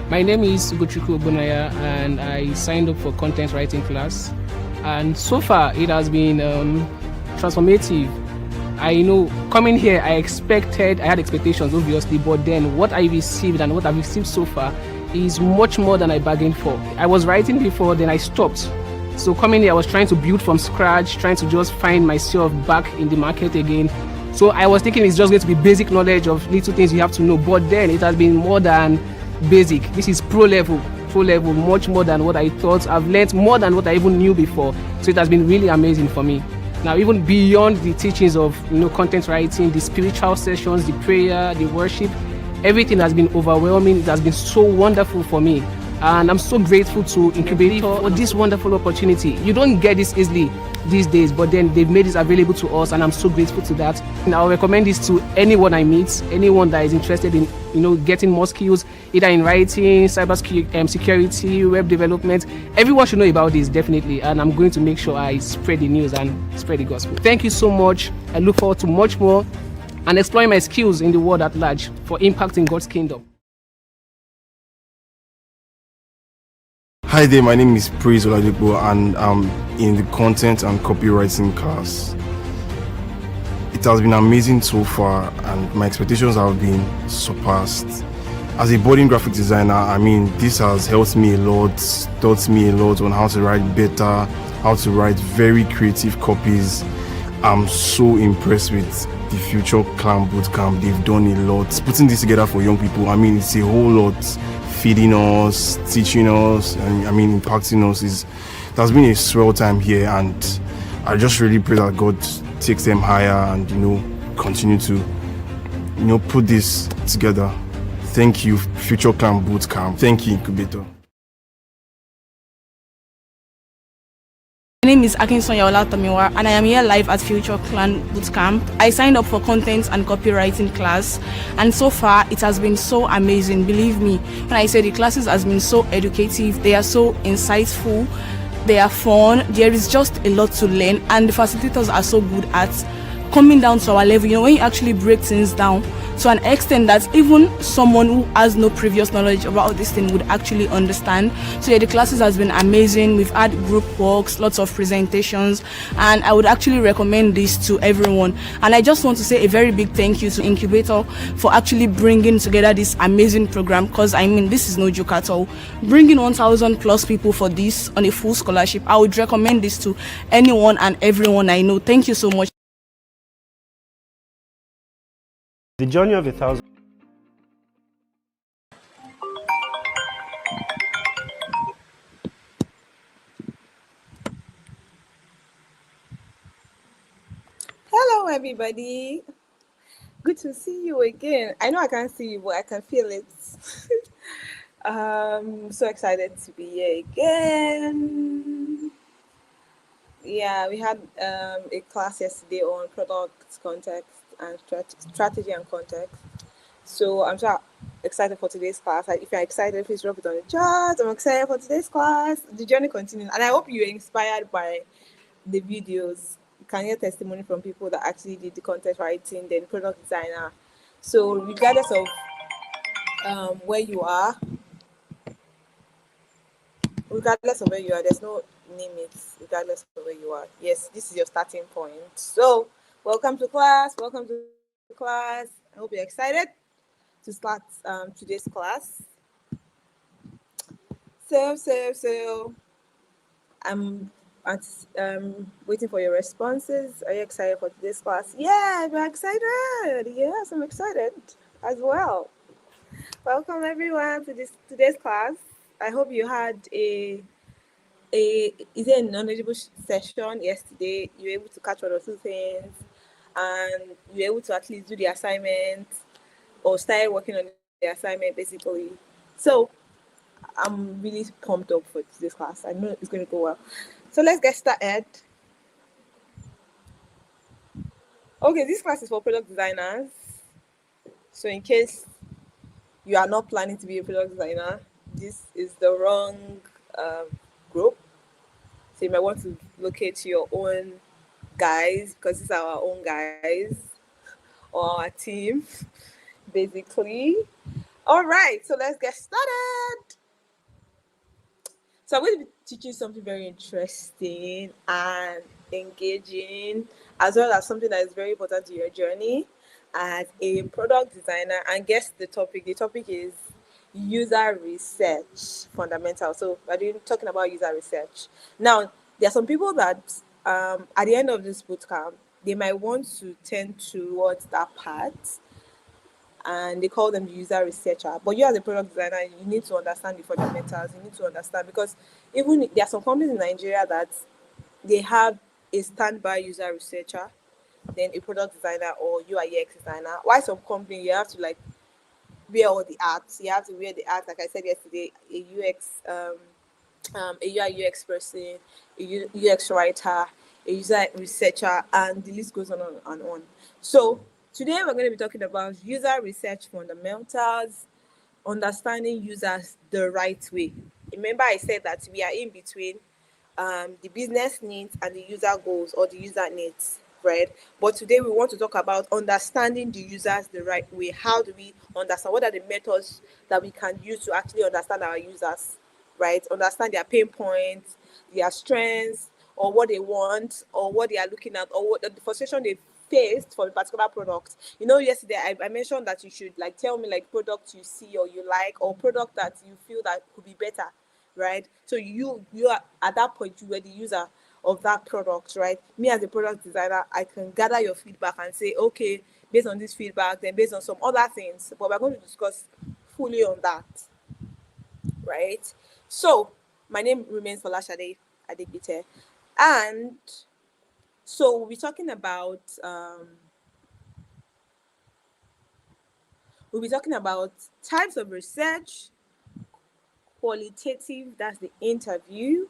My name is Ugochukwu Obunaya, and I signed up for content writing class. And so far, it has been transformative. I know coming here, I had expectations, obviously, but then what I received and what I've received so far is much more than I bargained for. I was writing before, then I stopped. So coming here, I was trying to build from scratch, trying to just find myself back in the market again. So I was thinking it's just going to be basic knowledge of little things you have to know, but then it has been more than basic. This is pro level, much more than what I thought. I've learned more than what I even knew before. So it has been really amazing for me. Now, even beyond the teachings of content writing, the spiritual sessions, the prayer, the worship, everything has been overwhelming. It has been so wonderful for me. And I'm so grateful to Incubator for this wonderful opportunity. You don't get this easily these days, but then they've made this available to us, and I'm so grateful to that. And I'll recommend this to anyone I meet, anyone that is interested in getting more skills, either in writing, cyber security, web development. Everyone should know about this, definitely. And I'm going to make sure I spread the news and spread the gospel. Thank you so much. I look forward to much more and exploring my skills in the world at large for impacting God's kingdom. Hi there, my name is Praise Oladipo, and I'm in the content and copywriting class. It has been amazing so far, and my expectations have been surpassed. As a budding graphic designer, this has helped me a lot, taught me a lot on how to write better, how to write very creative copies. I'm so impressed with the Future Clan Bootcamp. They've done a lot. Putting this together for young people, it's a whole lot. Feeding us, teaching us, and impacting us. It has been a swell time here, and I just really pray that God takes them higher and continue to put this together. Thank you, Future Clan Bootcamp. Thank you, Incubator. My name is Akinsonya Olatomiwa, and I am here live at Future Clan Bootcamp. I signed up for content and copywriting class, and so far it has been so amazing. Believe me when I say the classes has been so educative, they are so insightful, they are fun, there is just a lot to learn, and the facilitators are so good at coming down to our level. When you actually break things down to an extent that even someone who has no previous knowledge about this thing would actually understand. So the classes has been amazing. We've had group works, lots of presentations, and I would actually recommend this to everyone. And I just want to say a very big thank you to Incubator for actually bringing together this amazing program, because this is no joke at all. Bringing 1,000 plus people for this on a full scholarship, I would recommend this to anyone and everyone I know. Thank you so much. The journey of 1,000. Hello, everybody. Good to see you again. I know I can't see you, but I can feel it. So excited to be here again. Yeah, we had a class yesterday on product context and strategy and context. So I'm so excited for today's class. If you're excited, please drop it on the chat. I'm excited for today's class. The journey continues, and I hope you're inspired by the videos. You can hear testimony from people that actually did the content writing, then product designer. So regardless of where you are, there's no limits. Regardless of where you are, yes, this is your starting point. So welcome to class. I hope you're excited to start today's class. So I'm waiting for your responses. Are you excited for today's class? Yeah, I'm excited. Yes, I'm excited as well. Welcome everyone to today's class. I hope you had a knowledgeable session yesterday. You were able to catch one or two things, and you were able to at least do the assignment or start working on the assignment basically. So I'm really pumped up for this class. I know it's going to go well. So let's get started. Okay, this class is for product designers. So in case you are not planning to be a product designer, this is the wrong group. So you might want to locate your own guys, because these are our own guys or our team, basically. All right, so let's get started. So I'm going to be teaching something very interesting and engaging, as well as something that is very important to your journey as a product designer. And guess the topic. The topic is user research fundamental. So we're talking about user research. Now, there are some people that at the end of this bootcamp, they might want to tend towards that part, and they call them the user researcher. But you as a product designer, you need to understand the fundamentals. You need to understand, because even there are some companies in Nigeria that they have a standby user researcher, then a product designer or UI/UX designer. Why some company you have to like wear all the arts. You have to wear the arts, like I said yesterday, a a UI/UX person, a UX writer, a user researcher, and the list goes on and on. So today we're going to be talking about user research fundamentals, understanding users the right way. Remember, I said that we are in between the business needs and the user goals or the user needs, right? But today we want to talk about understanding the users the right way. How do we understand? What are the methods that we can use to actually understand our users, right? Understand their pain points, their strengths, or what they want, or what they are looking at, or what the frustration they faced for a particular product. You know, yesterday I mentioned that you should like tell me like products you see or you like, or product that you feel that could be better, right? So you are at that point, you were the user of that product, right? Me as a product designer, I can gather your feedback and say, okay, based on this feedback, then based on some other things, but we're going to discuss fully on that, right? So my name remains Folashade Adegbite, and so we'll be talking about types of research, qualitative, that's the interview,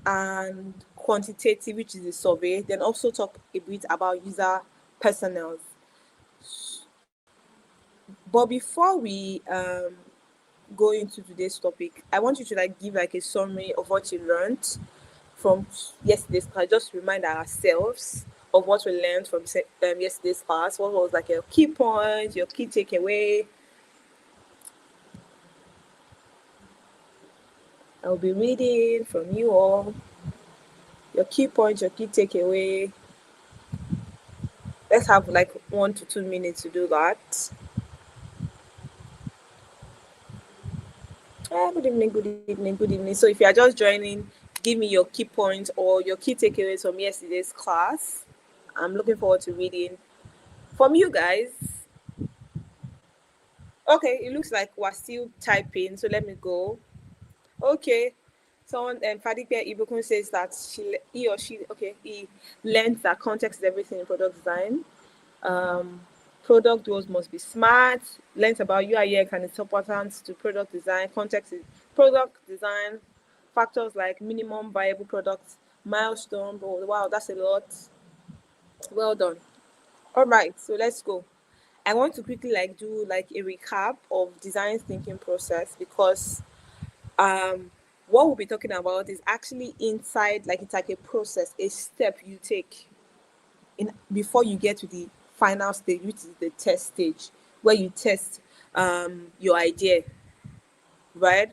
and quantitative, which is the survey. Then also talk a bit about user personas. But before we go into today's topic, I want you to like give like a summary of what you learned from yesterday's class. Just remind ourselves of what we learned from yesterday's class. What was like your key points, your key takeaway. I'll be reading from you all. Your key points, your key takeaway. Let's have like 1 to 2 minutes to do that. Good evening, good evening, good evening. So if you are just joining, give me your key points or your key takeaways from yesterday's class. I'm looking forward to reading from you guys. Okay, it looks like we're still typing, so let me go. Okay. Someone Fadike Ibukun says that he learns that context is everything in product design. Product goals must be smart. Learns about UI/UX and its importance to product design. Context is product design. Factors like minimum viable products, milestone. Oh, wow, that's a lot. Well done. All right, so let's go. I want to quickly like do like a recap of design thinking process, because what we'll be talking about is actually inside, like it's like a process, a step you take in before you get to the final stage, which is the test stage, where you test your idea, right?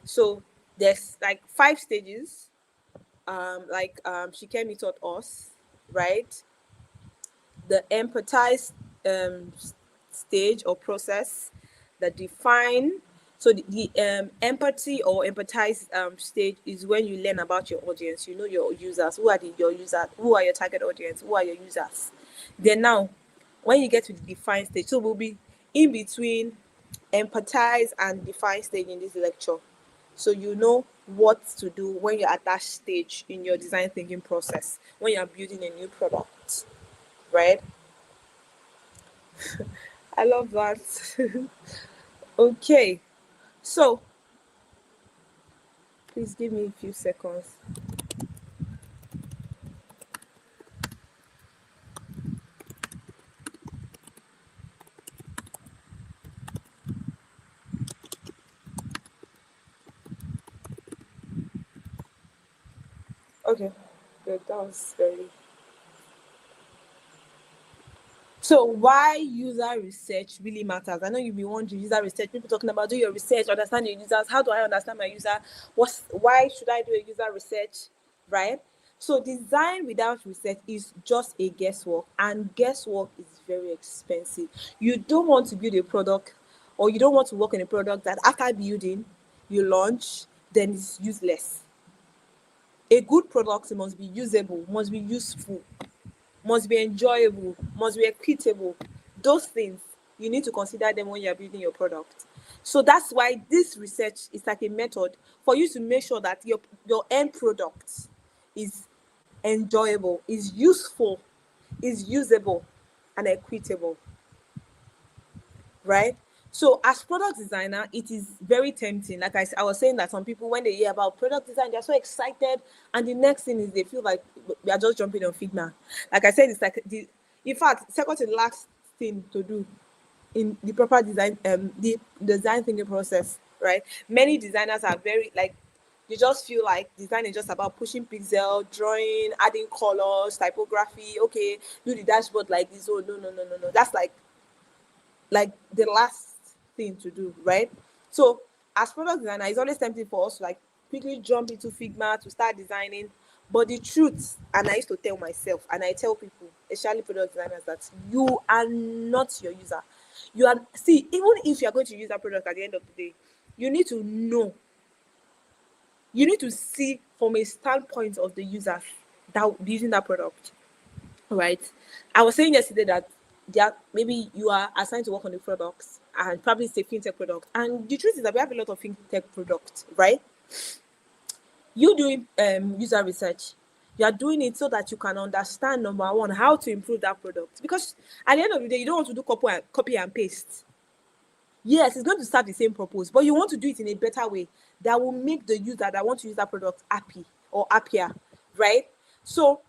So there's like 5 stages, Shikemi taught us, right? The empathize stage or process, the define. So the empathy or empathize stage is when you learn about your audience. You know your users. Who are your users? Who are your target audience? Who are your users? Then now, when you get to the define stage, so we'll be in between empathize and define stage in this lecture. So you know what to do when you're at that stage in your design thinking process, when you're building a new product, right? I love that. Okay, so please give me a few seconds. Okay, good. That was very. So why user research really matters? I know you'll be wondering, user research, people talking about do your research, understand your users. How do I understand my user? Why should I do a user research? Right? So design without research is just a guesswork, and guesswork is very expensive. You don't want to build a product, or you don't want to work on a product that after building, you launch, then it's useless. A good product must be usable, must be useful, must be enjoyable, must be equitable. Those things, you need to consider them when you're building your product. So that's why this research is like a method for you to make sure that your end product is enjoyable, is useful, is usable, and equitable. Right? So as product designer, it is very tempting. Like I was saying, that some people, when they hear about product design, they're so excited, and the next thing is they feel like we are just jumping on Figma. Like I said, it's like in fact, second to the last thing to do in the proper design, the design thinking process. Right? Many designers are very like, you just feel like design is just about pushing pixel, drawing, adding colors, typography. Okay, do the dashboard like this. Oh no. That's like the last thing to do, right? So as product designer, it's always tempting for us to like quickly jump into Figma to start designing. But the truth, and I used to tell myself, and I tell people, especially product designers, that you are not your user. You are, see, even if you are going to use that product at the end of the day, you need to know, you need to see from a standpoint of the users that will be using that product. Right? I was saying yesterday that maybe you are assigned to work on the products, and probably it's a fintech product. And the truth is that we have a lot of fintech products, right? You doing user research, you are doing it so that you can understand, number one, how to improve that product. Because at the end of the day, you don't want to do copy and paste. Yes, it's going to serve the same purpose, but you want to do it in a better way that will make the user that want to use that product happy or happier, right? So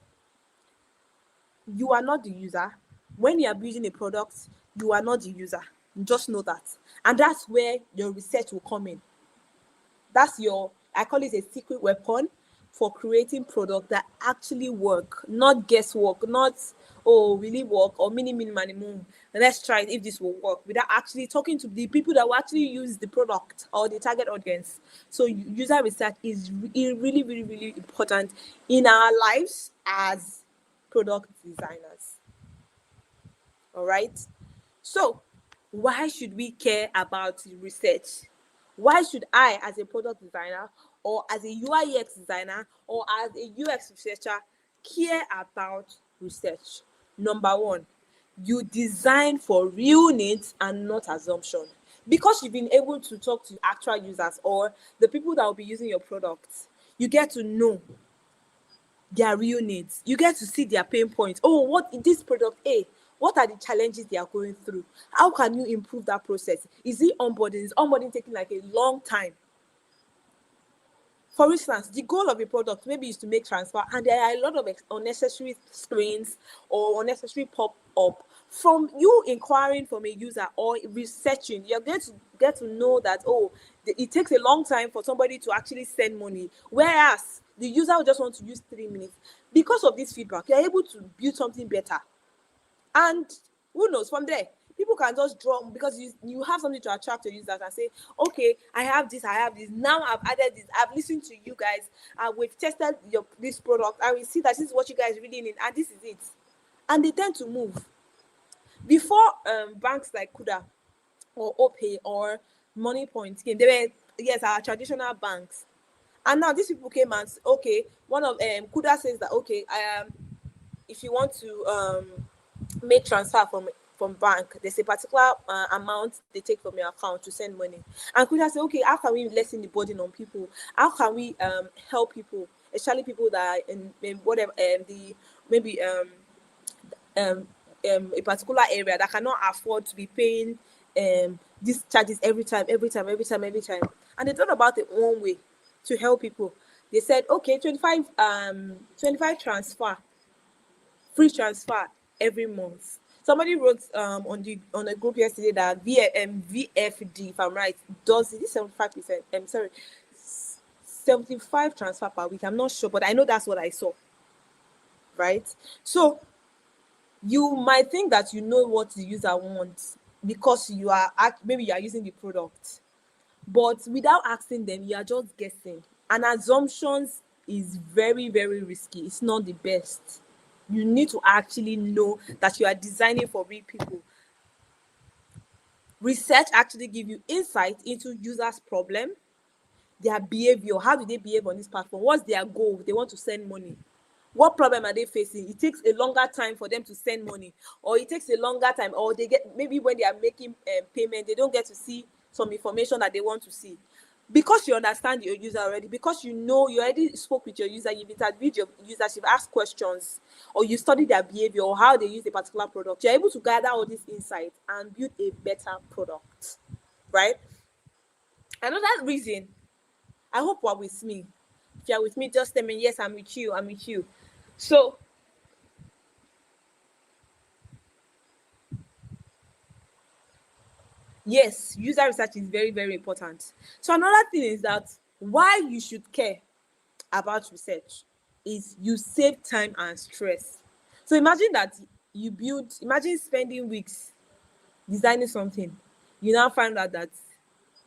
you are not the user. When you are building a product, you are not the user. Just know that. And that's where your research will come in. That's your, I call it a secret weapon for creating products that actually work, not guesswork, not, oh, will it work, or minimum. Let's try it if this will work, without actually talking to the people that will actually use the product or the target audience. So user research is really important in our lives as product designers. All right. So why should we care about research? Why should I, as a product designer, or as a UI UX designer, or as a UX researcher, care about research? Number one, you design for real needs and not assumption. Because you've been able to talk to actual users or the people that will be using your products, you get to know their real needs. You get to see their pain points. Oh, what in this product A? What are the challenges they are going through? How can you improve that process? Is it onboarding? Is onboarding taking like a long time? For instance, the goal of a product maybe is to make transfer, and there are a lot of unnecessary screens or unnecessary pop-up. From you inquiring from a user or researching, you're going to get to know that, oh, it takes a long time for somebody to actually send money, whereas the user will just want to use 3 minutes. Because of this feedback, you're able to build something better. And who knows, from there, people can just draw, because you have something to attract your users and say, okay, I have this, now I've added this, I've listened to you guys, we've tested this product, and we see that this is what you guys really need, and this is it. And they tend to move. Before banks like Kuda or OPay or Money Point came, they were, yes, our traditional banks. And now these people came and, okay, one of Kuda says that, okay, if you want to make transfer from bank, there's a particular amount they take from your account to send money. And Kuda say, okay, how can we lessen the burden on people? How can we help people, especially people that are in whatever a particular area that cannot afford to be paying these charges every time. And they thought about it one way to help people. They said, okay, 25 transfer, free transfer every month. Somebody wrote on a group yesterday that VFD, if I'm right, does this 75%. 75 transfer per week. I'm not sure, but I know that's what I saw. Right? So You might think that you know what the user wants because maybe you are using the product, but without asking them, you are just guessing. And assumptions is very, very risky. It's not the best. You need to actually know that you are designing for real people. Research actually give you insight into users' problem, their behavior. How do they behave on this platform? What's their goal? They want to send money. What problem are they facing? It takes a longer time for them to send money, or it takes a longer time, or they get, maybe when they are making payment, they don't get to see some information that they want to see. Because you understand your user already, because you already spoke with your user, you've interviewed your users, you've asked questions, or you study their behavior or how they use a particular product, you're able to gather all these insights and build a better product, right? Another reason, I hope you are with me. If you're with me, just tell me, yes, I'm with you, I'm with you. So, yes, user research is very, very important. So another thing is that why you should care about research is you save time and stress. So imagine that imagine spending weeks designing something. You now find out that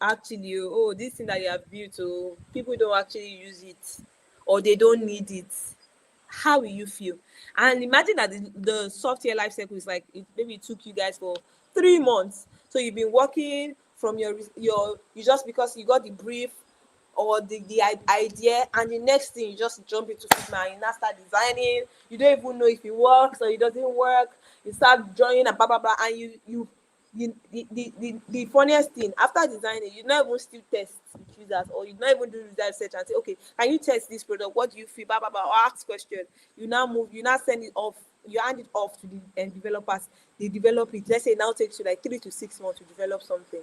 actually, oh, this thing that you have built, oh, people don't actually use it, or they don't need it. How will you feel? And imagine that the software life cycle is like, maybe it took you guys for 3 months. So you've been working from you just because you got the brief or the idea, and the next thing you just jump into Figma and you now start designing. You don't even know if it works or it doesn't work. You start drawing and blah blah blah, and the funniest thing, after designing, you not even still test with users, or you not even do user research and say, okay, can you test this product? What do you feel? Blah blah blah. Or ask questions. You now send it off. You hand it off to the developers. They develop it. Let's say it now takes you like 3 to 6 months to develop something.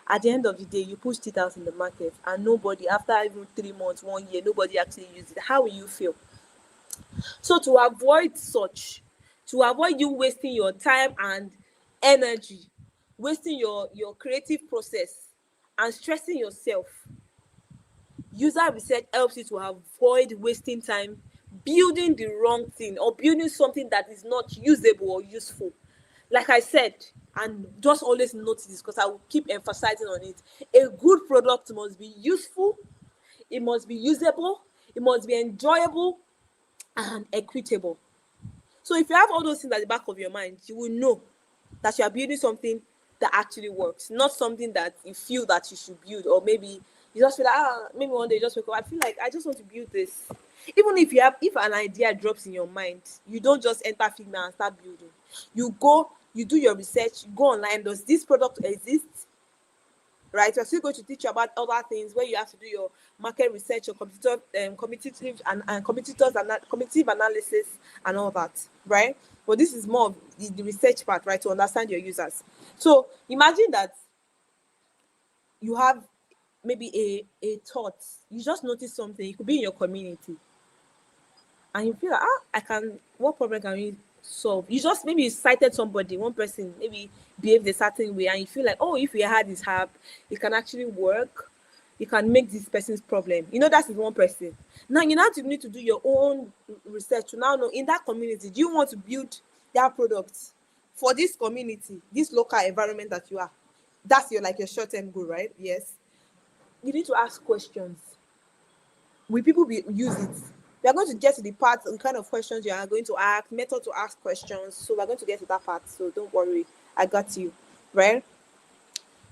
At the end of the day, you pushed it out in the market, and nobody, after even 3 months, 1 year, nobody actually used it. How will you feel? So to avoid you wasting your time and energy, wasting your creative process and stressing yourself, user research helps you to avoid wasting time building the wrong thing or building something that is not usable or useful. Like I said, and just always notice this because I will keep emphasizing on it, a good product must be useful, it must be usable, it must be enjoyable and equitable. So if you have all those things at the back of your mind, you will know that you are building something that actually works, not something that you feel that you should build, or maybe you just feel like, maybe one day you just wake up, I feel like I just want to build this. Even if an idea drops in your mind, you don't just enter Figma and start building. You do your research, you go online, does this product exist? Right, we're still going to teach you about other things where you have to do your market research, your competitive analysis and all that, right? But this is more of the research part, right, to understand your users. So imagine that you have maybe a thought, you just notice something, it could be in your community, and you feel like, what problem can we solve? You just, maybe you cited somebody, one person maybe behaved a certain way, and you feel like, oh, if we had this app, it can actually work, it can make this person's problem. That is one person. Now you now need to do your own research to now know, in that community, do you want to build that product for this community, this local environment that you are? That's your short-term goal, right? Yes. You need to ask questions. Will people use it? We are going to get to the part, the kind of questions you are going to ask, method to ask questions. So we're going to get to that part. So don't worry, I got you, right?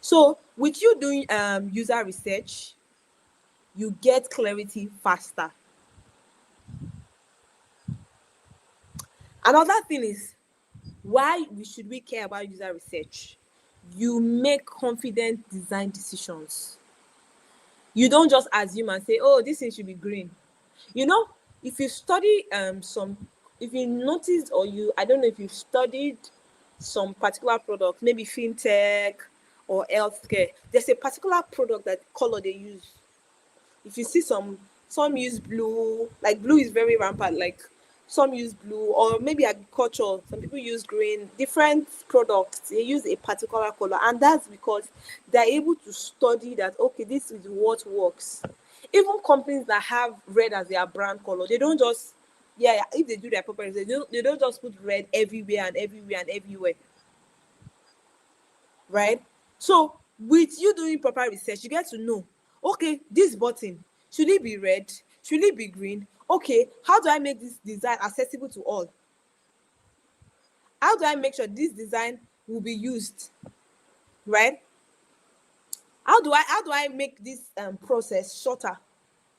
So with you doing user research, you get clarity faster. Another thing is, why should we care about user research? You make confident design decisions. You don't just assume and say, oh, this thing should be green. If you study if you noticed, or I don't know if you've studied some particular product, maybe fintech or healthcare, there's a particular product that color they use. If you see some use blue, like blue is very rampant, like some use blue, or maybe agriculture, some people use green. Different products, they use a particular color, and that's because they're able to study that, okay, this is what works. Even companies that have red as their brand color, they don't just if they do their proper research, they don't just put red everywhere and everywhere and everywhere, right? So with you doing proper research, you get to know, okay, this button, should it be red? Should it be green? Okay, how do I make this design accessible to all? How do I make sure this design will be used, right? How do I make this process shorter?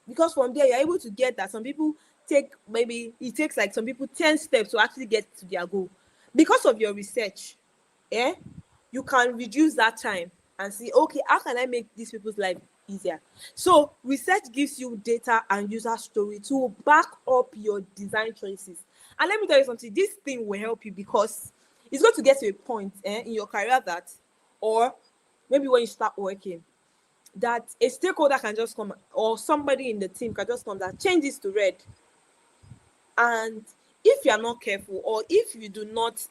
Because from there you're able to get that some people maybe it takes like some people 10 steps to actually get to their goal. Because of your research, you can reduce that time and see, okay, how can I make these people's life easier? So research gives you data and user story to back up your design choices. And let me tell you something, this thing will help you because it's going to get to a point in your career that, or maybe when you start working, that a stakeholder can just come, or somebody in the team can just come that change this to red. And if you are not careful, or if you do not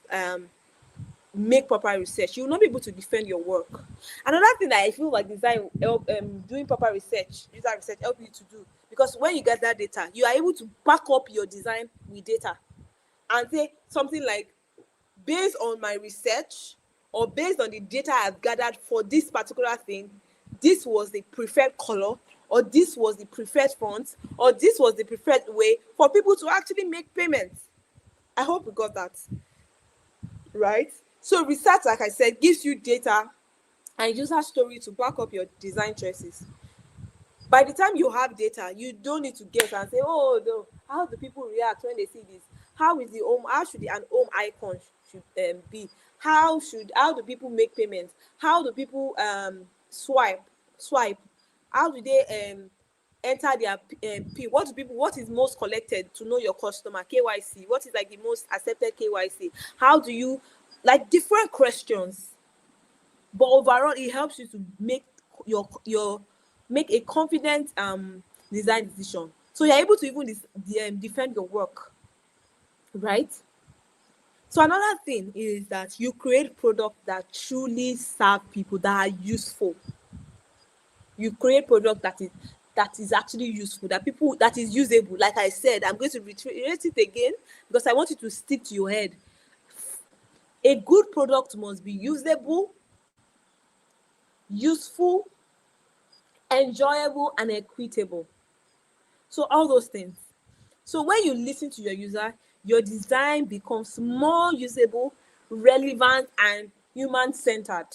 make proper research, you will not be able to defend your work. Another thing that I feel like design help, doing proper research, user research, help you to do, because when you get that data, you are able to back up your design with data and say something like, based on my research or based on the data I've gathered for this particular thing, this was the preferred color, or this was the preferred font, or this was the preferred way for people to actually make payments. I hope we got that right. So research, like I said, gives you data and user story to back up your design choices. By the time you have data, you don't need to guess and say, oh no, how do people react when they see this? How should an home icon should be? How do people make payments? How do people swipe? How do they enter their PIN? What is most collected to know your customer? KYC. What is like the most accepted KYC? How do you, like, different questions? But overall, it helps you to make make a confident design decision. So you're able to even defend your work, right? So another thing is that you create products that truly serve people, that are useful. You create product that is actually useful, that is usable. Like I said, I'm going to reiterate it again because I want you to stick to your head. A good product must be usable, useful, enjoyable, and equitable. So all those things. So when you listen to your user, your design becomes more usable, relevant, and human-centered.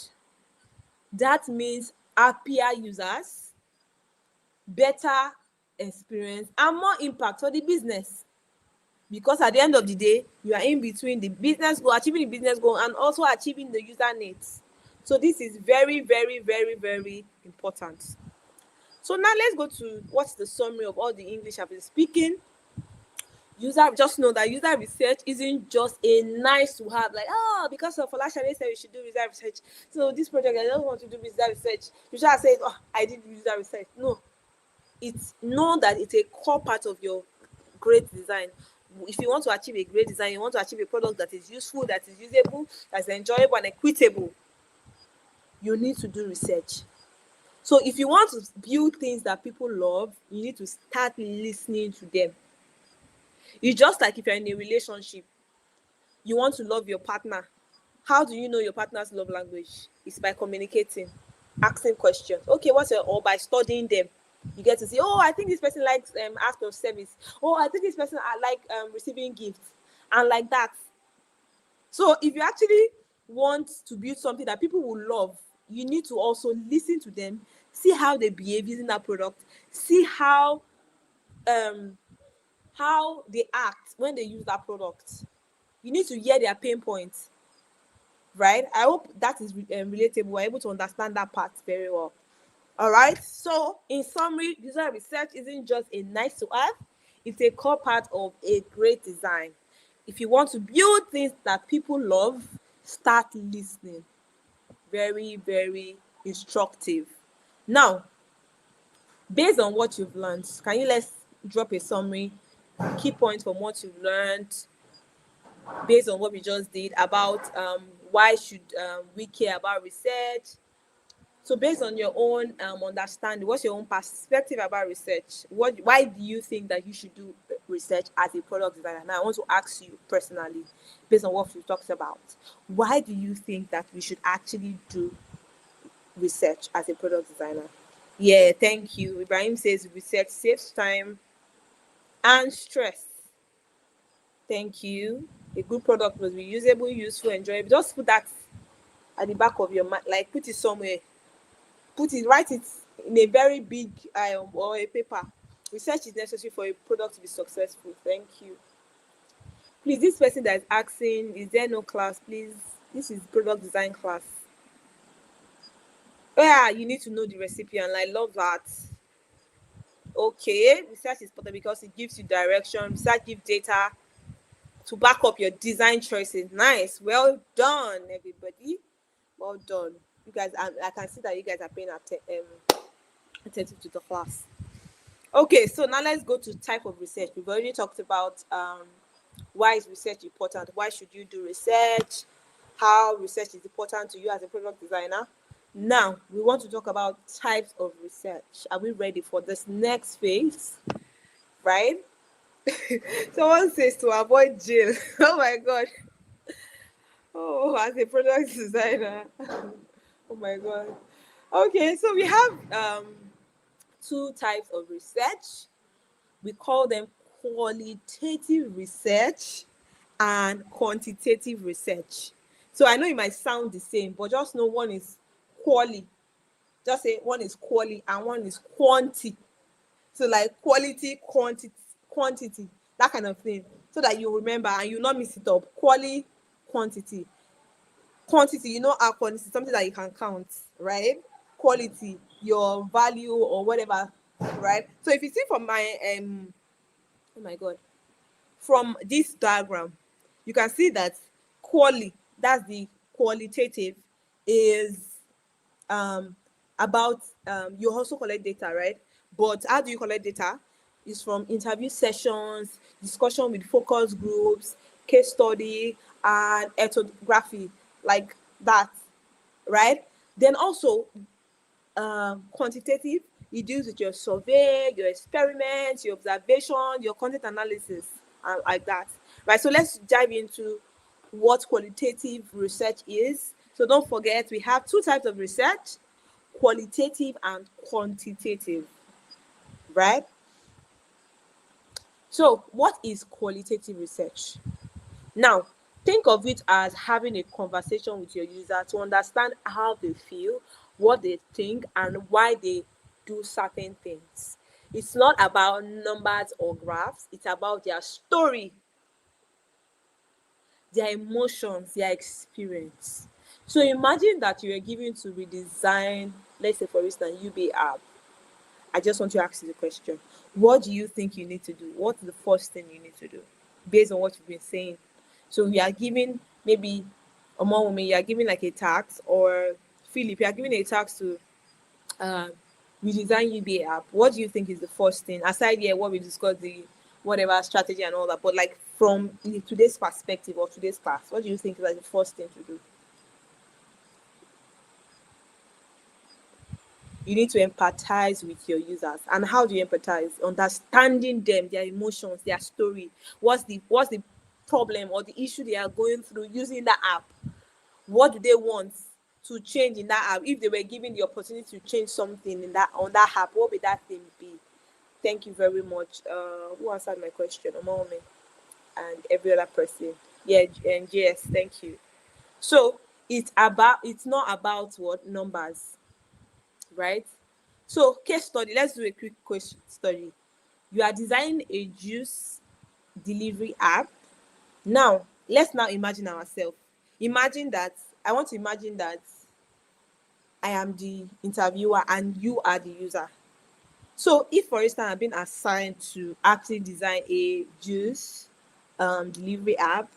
That means happier users, better experience, and more impact for the business. Because at the end of the day, you are in between the business goal, achieving the business goal, and also achieving the user needs. So this is very, very, very, very important. So now let's go to what's the summary of all the English I've been speaking. Just know that user research isn't just a nice to have, like, because of Folashade said we should do user research, so this project I don't want to do user research. You should have said, I did user research. No, know that it's a core part of your great design. If you want to achieve a great design, you want to achieve a product that is useful, that is usable, that's enjoyable and equitable, you need to do research. So if you want to build things that people love, you need to start listening to them. It's just like if you're in a relationship, you want to love your partner. How do you know your partner's love language? It's by communicating, asking questions. Okay, or by studying them. You get to see, I think this person likes act of service. I think this person I like receiving gifts, and like that. So if you actually want to build something that people will love, you need to also listen to them, see how they behave using that product, see how they act when they use that product. You need to hear their pain points, right? I hope that is relatable. We're able to understand that part very well. All right. So in summary, user research isn't just a nice to have, it's a core part of a great design. If you want to build things that people love, start listening. Very, very instructive. Now, based on what you've learned, let's drop a summary, key points from what you've learned based on what we just did about why should we care about research. So based on your own understanding, what's your own perspective about research? Why do you think that you should do research as a product designer? Now, I want to ask you personally, based on what we talked about, why do you think that we should actually do research as a product designer? Yeah, thank you. Ibrahim says research saves time and stress. Thank you. A good product must be usable, useful, enjoyable. Just put that at the back of your mind, like put it somewhere. Write it in a very big or a paper. Research is necessary for a product to be successful. Thank you. Please, this person that is asking, is there no class? Please, this is product design class. Yeah, you need to know the recipient. I love that. Okay, research is important because it gives you direction. Research gives data to back up your design choices. Nice. Well done, everybody. Well done. You guys, I can see that you guys are paying attentive to the class. Okay, so now let's go to type of research. We've already talked about why is research important? Why should you do research? How research is important to you as a product designer? Now, we want to talk about types of research. Are we ready for this next phase? Right? Someone says to avoid jail. Oh my God. Oh, as a product designer. Oh my God. Okay, so we have two types of research. We call them qualitative research and quantitative research. So I know it might sound the same, but just know one is quali. Just say one is quali and one is quanti. So like quality, quantity, that kind of thing. So that you remember and you not mix it up. Quali, quantity. Quantity, you know, our quantity, something that you can count, right? Quality, your value or whatever, right? So if you see from my oh my God, from this diagram, you can see that that's the qualitative, is about you also collect data, right? But how do you collect data? It's from interview sessions, discussion with focus groups, case study, and ethnography, like that, right? Then also quantitative, it deals with your survey, your experiments, your observation, your content analysis, and like that, right? So let's dive into what qualitative research is. So don't forget, we have two types of research: qualitative and quantitative, right? So what is qualitative research? Now, think of it as having a conversation with your user to understand how they feel, what they think, and why they do certain things. It's not about numbers or graphs, it's about their story, their emotions, their experience. So imagine that you are given to redesign, let's say for instance, UBA app. I just want to ask you the question. What do you think you need to do? What's the first thing you need to do based on what you've been saying? So we are giving maybe among women, you are giving like a task, or Philip, you are giving a task to redesign UBA app. What do you think is the first thing? Aside here, what we discussed, the whatever strategy and all that, but like from today's perspective or today's class, what do you think is like the first thing to do? You need to empathize with your users. And how do you empathize? Understanding them, their emotions, their story. What's the problem or the issue they are going through using that app? What do they want to change in that app? If they were given the opportunity to change something in that on that app, what would that thing be? Thank you very much. Who answered my question? Omome and every other person. Yeah, and yes, thank you. So it's not about what numbers, right? So case study, let's do a quick case study. You are designing a juice delivery app. Now let's now imagine ourselves. I want to imagine that I am the interviewer and you are the user. So if for instance I've been assigned to actually design a juice delivery app,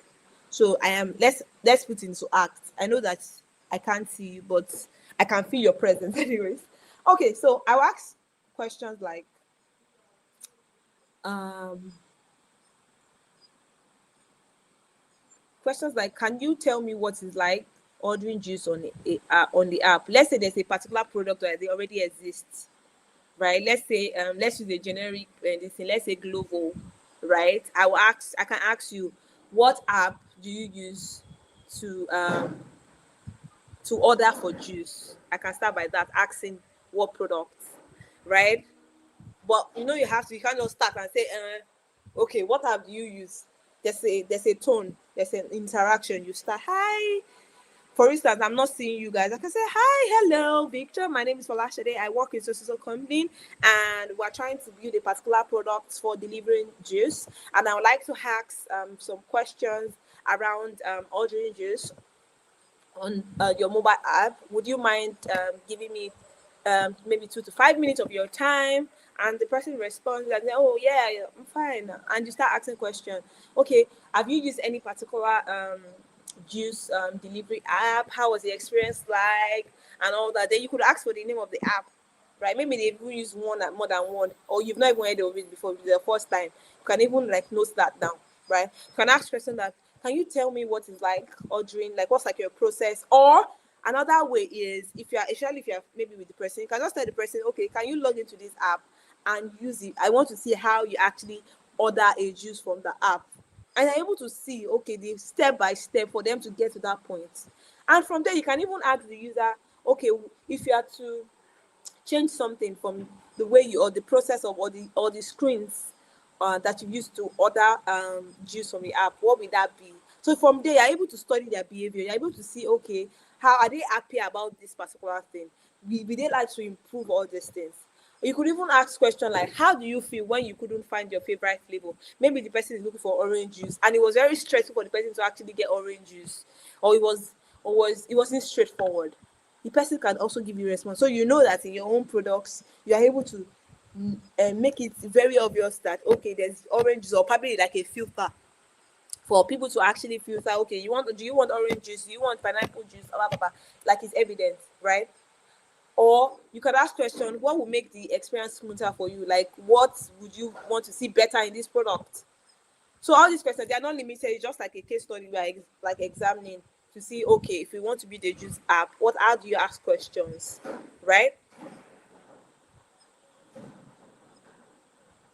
so I am, let's put into act. I know that I can't see you, but I can feel your presence anyways. Okay, so I'll ask questions like can you tell me what it's like ordering juice on the app? Let's say there's a particular product that they already exist, right? Let's say let's use a generic this thing. Let's say Glovo, right? I can ask you, what app do you use to order for juice? I can start by that, asking what products, right? But you can't just start and say, okay, what app do you use? There's a tone, there's an interaction. You start, hi. For instance, I'm not seeing you guys. I can say, hi, hello, Victor. My name is Falashade. I work in social company, and we're trying to build a particular product for delivering juice. And I would like to ask some questions around ordering juice on your mobile app. Would you mind giving me maybe 2 to 5 minutes of your time? And the person responds and say, oh yeah, yeah, I'm fine. And you start asking questions. Okay, have you used any particular juice delivery app? How was the experience like? And all that. Then you could ask for the name of the app, right? Maybe they've even used more than one, or you've not even heard of it before. It's the first time. You can even like note that down, right? You can ask person that, can you tell me what it's like ordering, like what's like your process? Or another way is, if you're maybe with the person, you can just tell the person, okay, can you log into this app and use it? I want to see how you actually order a juice from the app. And you're able to see, okay, the step by step for them to get to that point. And from there, you can even ask the user, okay, if you are to change something from the way you, or the process of, or the screens that you used to order juice from the app, what would that be? So from there, you're able to study their behavior. You're able to see, okay, how are they happy about this particular thing? Will they like to improve all these things? You could even ask questions like, how do you feel when you couldn't find your favorite flavor? Maybe the person is looking for orange juice, and it was very stressful for the person to actually get orange juice, or it wasn't straightforward. The person can also give you a response. So you know that in your own products, you are able to make it very obvious that, okay, there's orange juice, or probably like a filter for people to actually filter. Okay, do you want orange juice? Do you want pineapple juice? Blah, blah, blah. Like it's evident, right? Or you can ask question, what will make the experience smoother for you? Like, what would you want to see better in this product? So all these questions, they are not limited. It's just like a case study we are like examining to see, okay, if we want to build a juice app, how do you ask questions, right?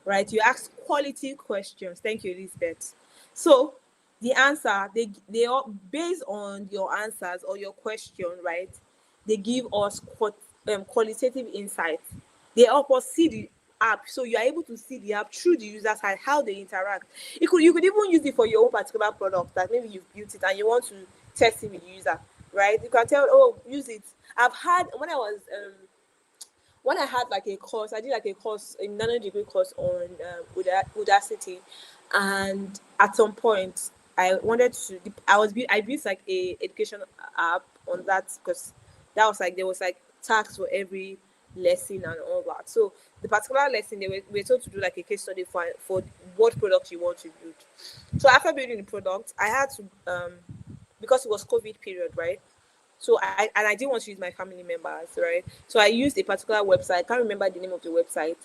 Right, you ask quality questions. Thank you, Elizabeth. So the answer, they are based on your answers or your question, right? They give us qualitative insight. They help us see the app, so you are able to see the app through the user side, how they interact. You could even use it for your own particular product that maybe you've built it and you want to test it with the user, right? You can tell, oh, use it. I've had, when I had like a course, I did like a course, a nano-degree course on Udacity, and at some point I wanted to, I built like a education app on that, because that was like, there was like tasks for every lesson and all that. So the particular lesson, we were told to do like a case study for what product you want to build. So after building the product, I had to because it was COVID period, right? So I didn't want to use my family members, right? So I used a particular website. I can't remember the name of the website,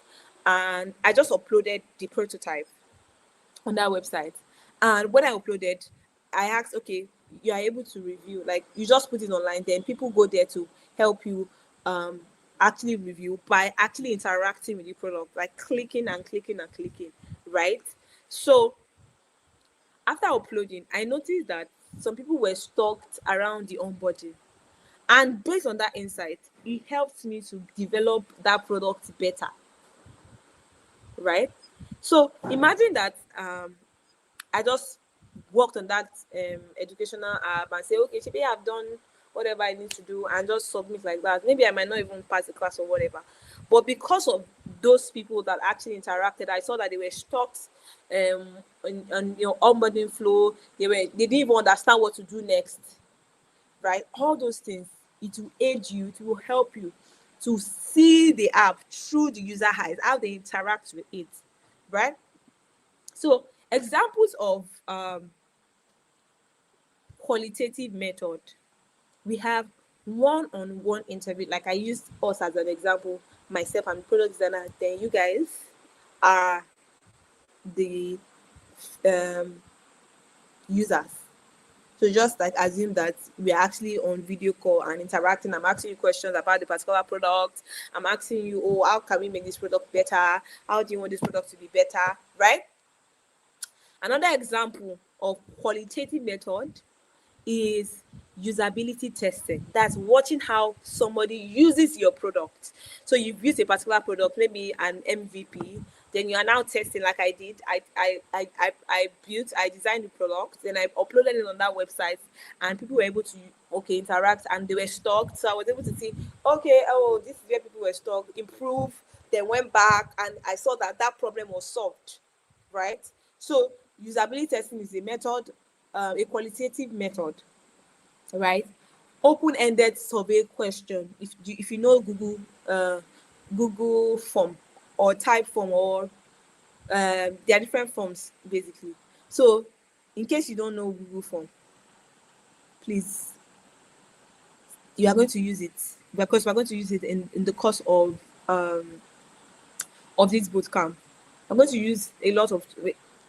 and I just uploaded the prototype on that website. And when I uploaded, I asked, okay, you are able to review, like you just put it online, then people go there to help you actually review by actually interacting with the product, like clicking and clicking and clicking, right? So after uploading, I noticed that some people were stuck around the onboarding. And based on that insight, it helped me to develop that product better, right? So imagine that I just worked on that educational app and say, okay, maybe I've done whatever I need to do and just submit like that. Maybe I might not even pass the class or whatever. But because of those people that actually interacted, I saw that they were stuck on your onboarding flow. They didn't even understand what to do next, right? All those things, it will aid you, it will help you to see the app through the user eyes, how they interact with it, right? So examples of qualitative method, we have one-on-one interview. Like I used us as an example, myself and product designer, then you guys are the users. So just like assume that we're actually on video call and interacting. I'm asking you questions about the particular product. I'm asking you, oh, how can we make this product better? How do you want this product to be better, right? Another example of qualitative method is usability testing. That's watching how somebody uses your product. So you've used a particular product, maybe an MVP, then you are now testing like I did. I designed the product, then I uploaded it on that website, and people were able to interact, and they were stuck. So I was able to see, okay, oh, this is where people were stuck, improve, then went back, and I saw that that problem was solved, right? So usability testing is a method, a qualitative method, right? Open-ended survey question. If you know Google form or type form, or there are different forms basically. So in case you don't know Google form, please, you are going to use it, because we're going to use it in the course of this bootcamp. I'm going to use a lot of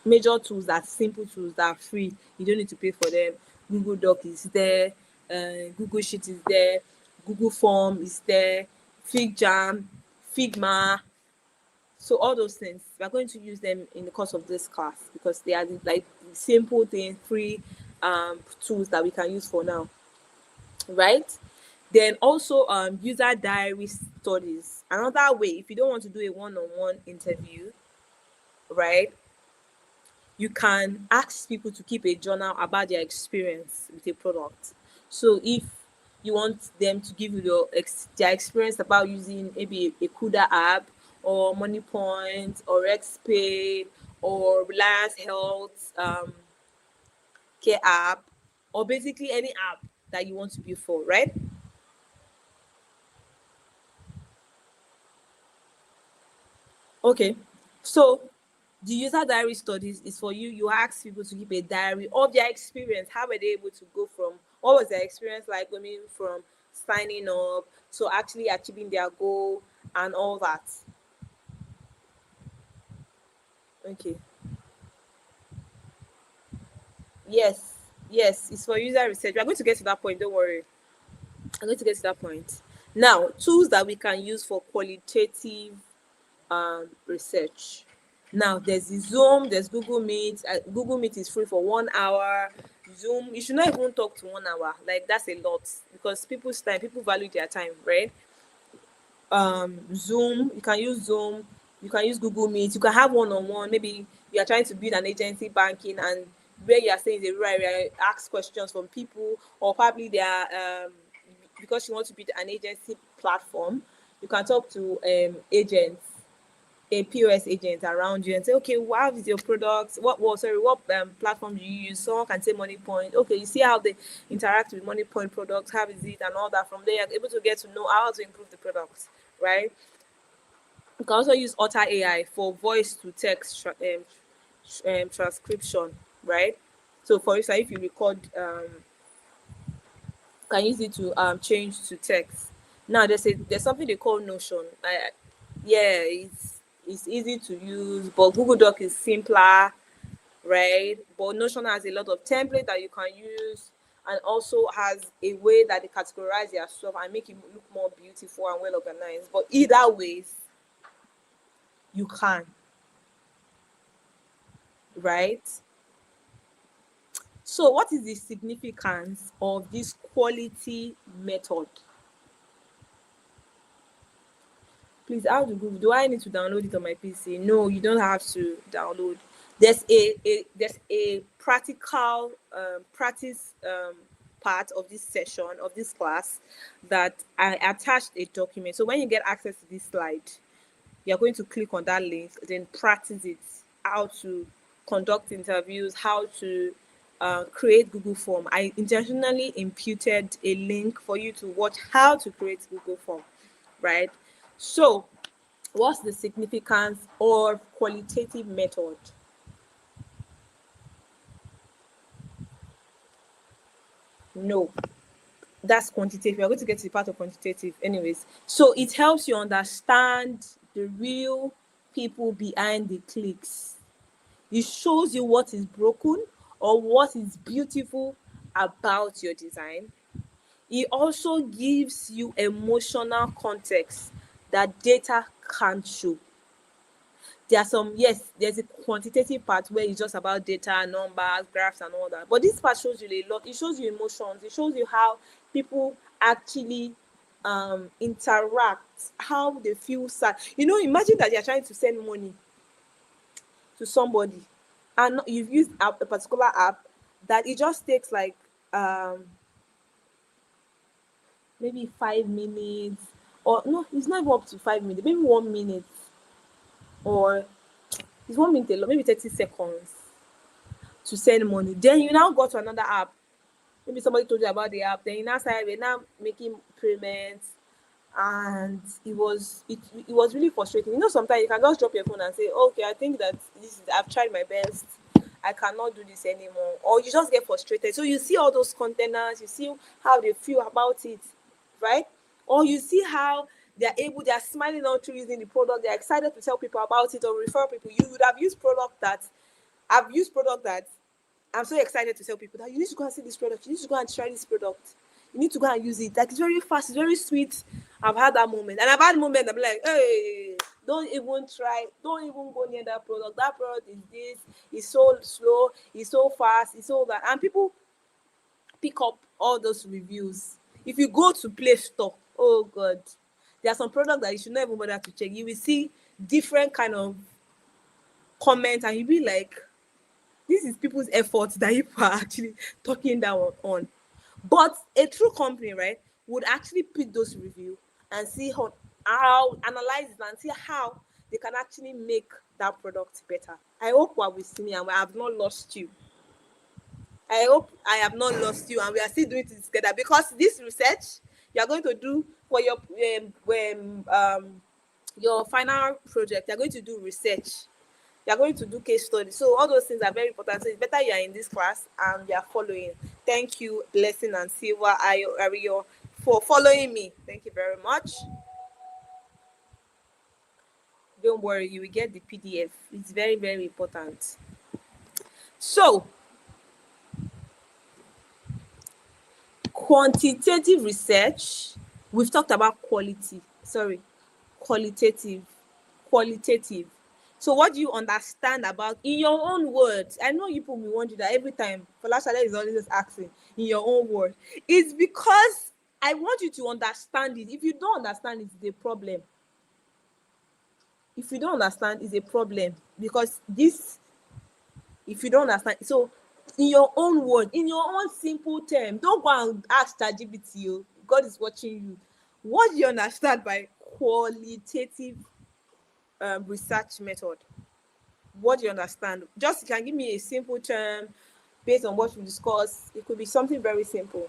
major tools, that simple tools that are free. You don't need to pay for them. Google Doc is there, Google Sheet is there, Google Form is there, FigJam, Figma. So all those things, we're going to use them in the course of this class, because they are like simple things, free tools that we can use for now, right? Then also user diary studies. Another way, if you don't want to do a one-on-one interview, right, you can ask people to keep a journal about their experience with a product. So if you want them to give you their experience about using maybe a CUDA app, or MoneyPoint, or XPay, or Reliance Health Care app, or basically any app that you want to build for, right? Okay, so the user diary studies is for you. You ask people to keep a diary of their experience. How were they able to go from, what was their experience like going from signing up to actually achieving their goal and all that. Okay. Yes, yes, it's for user research. We're going to get to that point, don't worry. I'm going to get to that point. Now, tools that we can use for qualitative research. Now, there's the Zoom, there's Google Meet. Google Meet is free for 1 hour. Zoom, you should not even talk to 1 hour. Like, that's a lot, because people's time, people value their time, right? Zoom, you can use Zoom, you can use Google Meet, you can have one-on-one. Maybe you are trying to build an agency banking, and where you are saying the right area, ask questions from people, or probably they are because you want to build an agency platform, you can talk to agents, a POS agent around you, and say, okay, what is your product? What platform do you use? Someone can say MoneyPoint. Okay, you see how they interact with MoneyPoint products, how is it, and all that. From there, you're able to get to know how to improve the product, right? You can also use Otter AI for voice to text transcription, right? So, for instance, if you record, you can use it to change to text. Now, there's something they call Notion. Yeah, it's easy to use, but Google Doc is simpler, right? But Notion has a lot of template that you can use, and also has a way that they categorize their stuff and make it look more beautiful and well organized. But either ways, you can, right? So what is the significance of this quality method? Please, how to Google? Do I need to download it on my PC? No, you don't have to download. There's a practical practice part of this session, of this class, that I attached a document. So when you get access to this slide, you're going to click on that link, then practice it, how to conduct interviews, how to create Google form. I intentionally imputed a link for you to watch how to create Google form, right? So, what's the significance of qualitative method? No, that's quantitative. We're going to get to the part of quantitative anyways. So it helps you understand the real people behind the clicks. It shows you what is broken or what is beautiful about your design. It also gives you emotional context that data can't show. There are some, yes, there's a quantitative part where it's just about data, numbers, graphs, and all that. But this part shows you a lot. It shows you emotions. It shows you how people actually interact, how they feel sad. You know, imagine that you're trying to send money to somebody, and you've used a particular app that it just takes like maybe 5 minutes, or no, it's not even up to 5 minutes, maybe 1 minute, or it's 1 minute alone, maybe 30 seconds to send money. Then you now go to another app. Maybe somebody told you about the app. Then you now start now making payments, and it was really frustrating. You know, sometimes you can just drop your phone and say, "Okay, I think that I've tried my best. I cannot do this anymore," or you just get frustrated. So you see all those containers, you see how they feel about it, right? Or you see how they're smiling all through using the product. They're excited to tell people about it or refer people. You would have used product that I've used product that I'm so excited to tell people that you need to go and see this product. You need to go and try this product. You need to go and use it. Like, it's very fast. It's very sweet. I've had that moment. And I've had moments I'm like, hey, don't even try. Don't even go near that product. That product is this. It's so slow. It's so fast. It's all that. And people pick up all those reviews. If you go to Play Store, oh God, there are some products that you should not even bother to check. You will see different kind of comments and you'll be like, this is people's efforts that you are actually talking down on. But a true company, right, would actually pick those reviews and see how analyze it and see how they can actually make that product better. I hope what we see me and I have not lost you. I hope I have not lost you and we are still doing it together, because this research you are going to do for your final project, you are going to do research. You're going to do case study. So all those things are very important. So it's better you are in this class and you are following. Thank you, Blessing and Silva Ario, for following me. Thank you very much. Don't worry, you will get the PDF. It's very, very important. So, quantitative research, we've talked about qualitative. So what do you understand about, in your own words? I know you people will wonder that every time. Falasha is always just asking in your own words. It's because I want you to understand it. If you don't understand, it's a problem. If you don't understand, it's a problem, because if you don't understand, so in your own word, in your own simple term, don't go and ask ChatGPT. God is watching you. What do you understand by qualitative research method? What do you understand? Just you can give me a simple term based on what we discussed. It could be something very simple.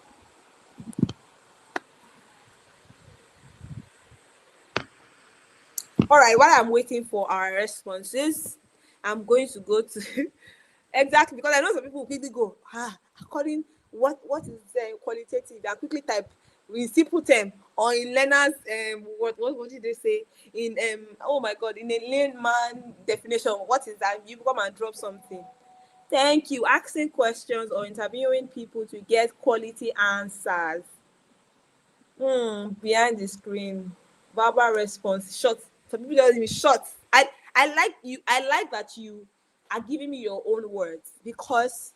All right, while I'm waiting for our responses, I'm going to go to exactly, because I know some people will quickly go, according what is qualitative, and quickly type in simple term, or in learners what did they say in oh my God, in a layman definition, what is that? You come and drop something. Thank you. Asking questions or interviewing people to get quality answers. Behind the screen, verbal response, short. Some people don't even short. I like you. I like that you are giving me your own words, because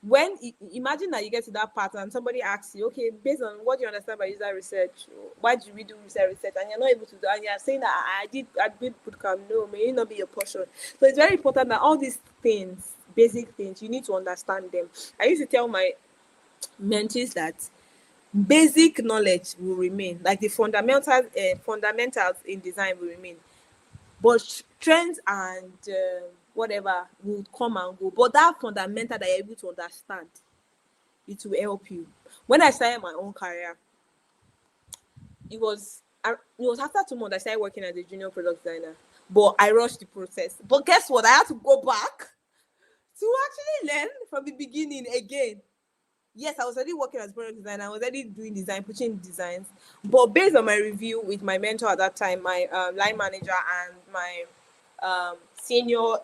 when imagine that you get to that part and somebody asks you, okay, based on what you understand by user research, why do we do user research, and you're not able to do, and you're saying that I did bootcamp. No, may it not be your portion. So it's very important that all these things, basic things, you need to understand them. I used to tell my mentees that basic knowledge will remain, like the fundamentals in design will remain, but trends and whatever will come and go, but that fundamental that you're able to understand, it will help you. When I started my own career, it was after 2 months I started working as a junior product designer, but I rushed the process. But guess what? I had to go back to actually learn from the beginning again. Yes, I was already working as product designer. I was already doing design, pushing designs. But based on my review with my mentor at that time, my line manager and my senior,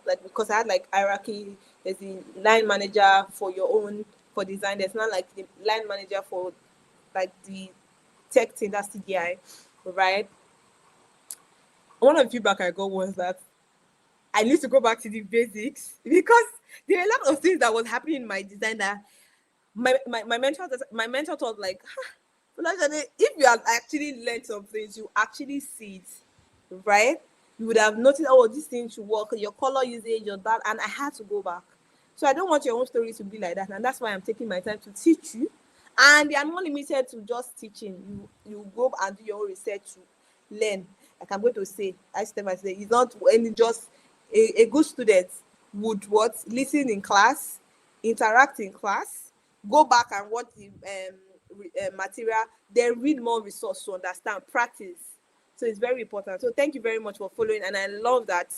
like, because I had like hierarchy. There's the line manager for your own for design. There's not like the line manager for like the tech thing. That's TDI, right? One of the feedback I got was that I need to go back to the basics because there are a lot of things that was happening in my design that my mentor thought like, if you had actually learned some things, you actually see it, right? You would have noticed, oh, this thing should work, your color usage, your that, and I had to go back. So I don't want your own story to be like that, and that's why I'm taking my time to teach you. And they are not limited to just teaching. You go and do your own research to learn. Like I'm going to say, I say, it's not only just a good student would listen in class, interact in class, go back and watch the material, then read more resource to understand, practice. So it's very important. So thank you very much for following, and I love that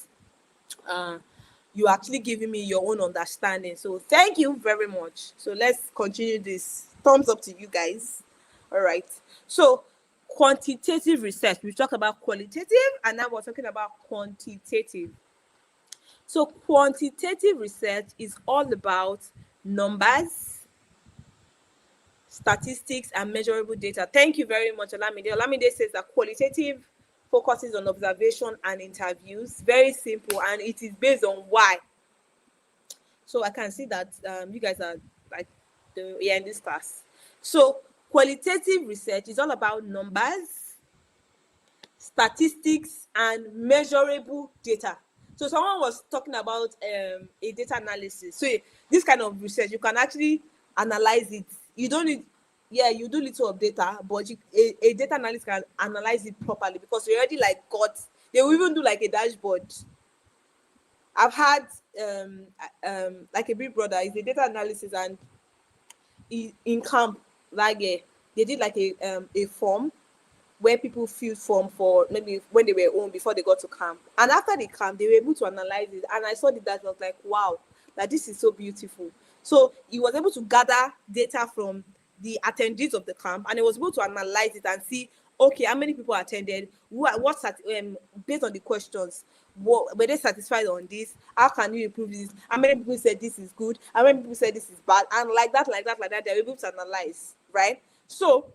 you actually giving me your own understanding. So thank you very much. So let's continue this. Thumbs up to you guys. All right. So quantitative research. We talked about qualitative, and now we're talking about quantitative. So quantitative research is all about numbers, statistics, and measurable data. Thank you very much, Olamide. Olamide says that qualitative focuses on observation and interviews. Very simple, and it is based on why. So I can see that you guys are like in this class. So qualitative research is all about numbers, statistics, and measurable data. So someone was talking about a data analysis. So this kind of research, you can actually analyze it. You don't need, you do little of data, but a data analyst can analyze it properly because you already they will even do like a dashboard. I've had like a big brother, he's a data analysis, and in camp, like they did like a form where people filled form for maybe when they were home before they got to camp. And after the camp, they were able to analyze it. And I saw the data, I was like, wow, like this is so beautiful. So he was able to gather data from the attendees of the camp, and he was able to analyze it and see, okay, how many people attended, based on the questions, were they satisfied on this? How can you improve this? How many people said this is good? How many people said this is bad? And like that, they're able to analyze, right? So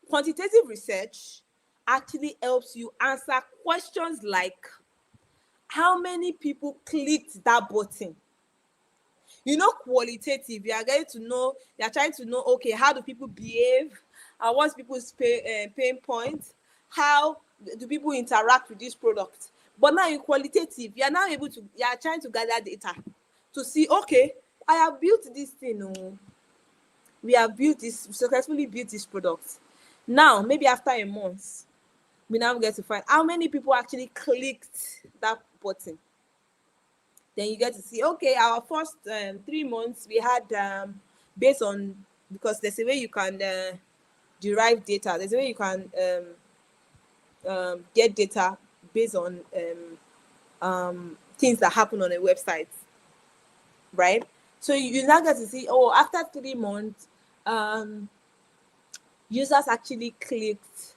quantitative research actually helps you answer questions like, how many people clicked that button? You know, qualitative, you are going to know, you are trying to know, okay, how do people behave? What's people's pain points? How do people interact with this product? But now in qualitative, you are now able to, you are trying to gather data to see, okay, I have built this thing. We have successfully built this product. Now, maybe after a month, we now get to find how many people actually clicked that button. Then you get to see, okay, our first 3 months, we had, based on, because there's a way you can derive data. There's a way you can get data based on things that happen on a website, right? So you now get to see, after 3 months, users actually clicked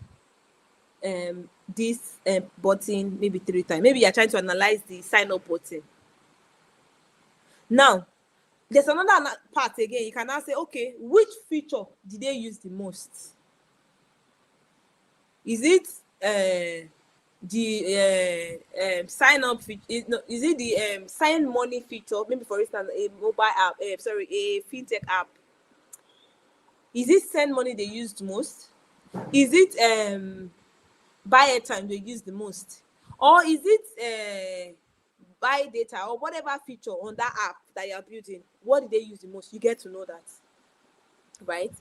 this button maybe 3 times. Maybe you're trying to analyze the sign up button. Now, there's another part again. You can now say, okay, which feature did they use the most? Is it the sign up feature? Is it the sign money feature? Maybe for instance, a mobile app, a fintech app. Is it send money they used most? Is it buy airtime they use the most? Or is it buy data or whatever feature on that app that you're building? What did they use the most? You get to know that, right?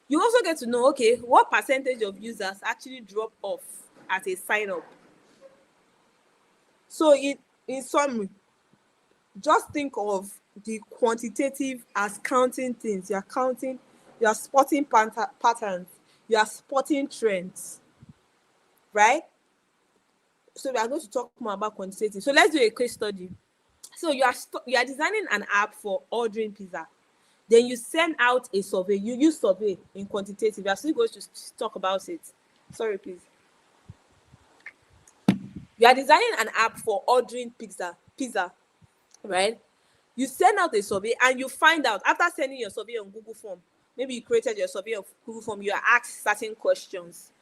You also get to know, okay, what percentage of users actually drop off as a sign up. So in summary, just think of the quantitative as counting things. You're counting, you are spotting patterns, you are spotting trends, right? So we are going to talk more about quantitative. So let's do a case study. So you are designing an app for ordering pizza. Then you send out a survey. You use survey in quantitative. We are still going to talk about it. Sorry, please. You are designing an app for ordering pizza, right? You send out a survey and you find out, after sending your survey on Google Form, maybe you created your survey on Google Form, you are asked certain questions.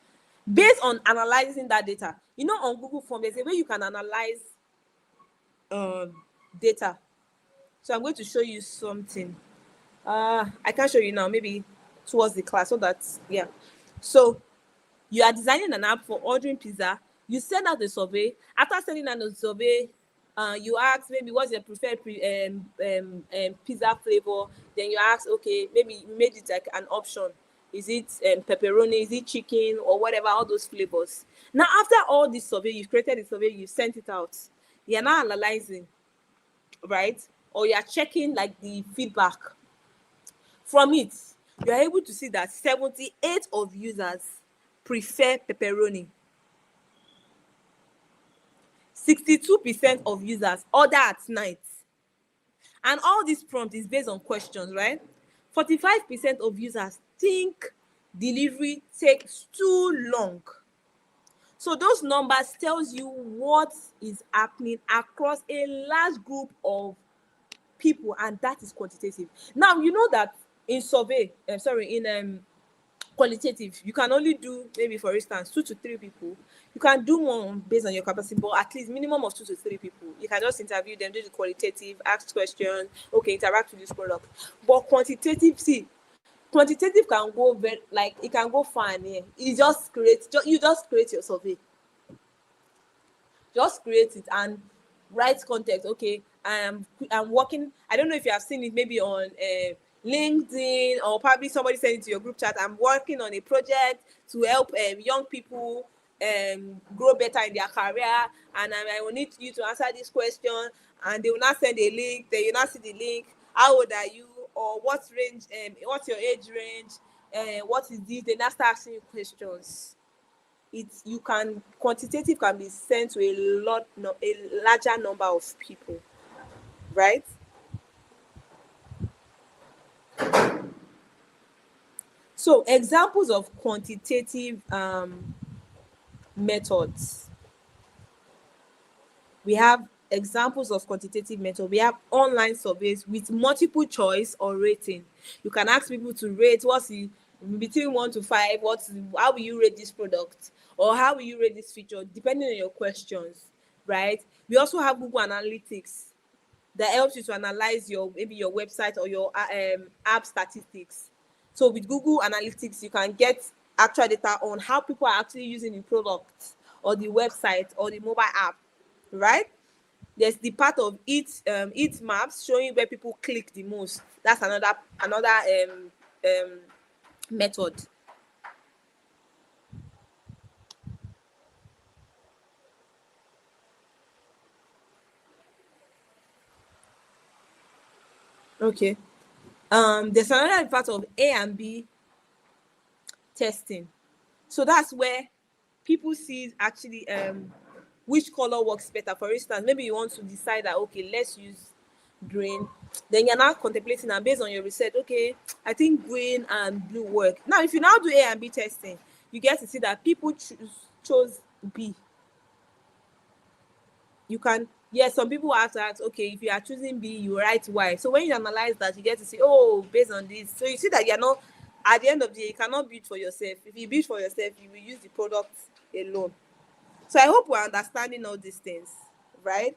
Based on analyzing that data, you know, on Google Form, there's a way you can analyze data. So I'm going to show you something. I can show you now, maybe towards the class, so that, yeah. So you are designing an app for ordering pizza. You send out a survey. After sending out a survey, you ask maybe what's your preferred pizza flavor. Then you ask, okay, maybe you made it like an option. Is it pepperoni? Is it chicken or whatever? All those flavors. Now, after all this survey, you've created the survey, you sent it out. You're now analyzing, right? Or you're checking like the feedback. From it, you are able to see that 78 of users prefer pepperoni. 62% of users order at night. And all this prompt is based on questions, right? 45% of users think delivery takes too long. So those numbers tells you what is happening across a large group of people, and that is quantitative. Now, you know that in qualitative, you can only do, maybe for instance, 2 to 3 people. You can do more based on your capacity, but at least minimum of 2 to 3 people. You can just interview them, do the qualitative, ask questions, okay, interact with this product. But quantitative can go very, like, it can go far and near. You just create your survey. Just create it and write context. Okay, I'm working. I don't know if you have seen it, maybe on LinkedIn, or probably somebody sent it to your group chat. I'm working on a project to help young people grow better in their career, and I will need you to answer this question. And they will not send a link. Then you not see the link. How old are you? Or what range? What's your age range? What is this? They not start asking you questions. Quantitative can be sent to a larger number of people, right? So examples of quantitative methods. We have examples of quantitative method. We have online surveys with multiple choice or rating. You can ask people to rate what's the between 1 to 5, how will you rate this product, or how will you rate this feature, depending on your questions, right? We also have Google Analytics that helps you to analyze maybe your website or your app statistics. So with Google Analytics, you can get actual data on how people are actually using the product or the website or the mobile app, right? There's the part of it maps showing where people click the most. That's another method. Okay. There's another part of A and B testing. So that's where people see actually which color works better. For instance, maybe you want to decide that, okay, let's use green. Then you're now contemplating, and based on your research, okay, I think green and blue work. Now, if you now do A and B testing, you get to see that people chose B. You can, yes, some people have to ask, okay, if you are choosing B, you write Y. So when you analyze that, you get to see, oh, based on this. So you see that you're not, at the end of the day, you cannot build for yourself. If you build for yourself, you will use the product alone. So I hope we're understanding all these things, right?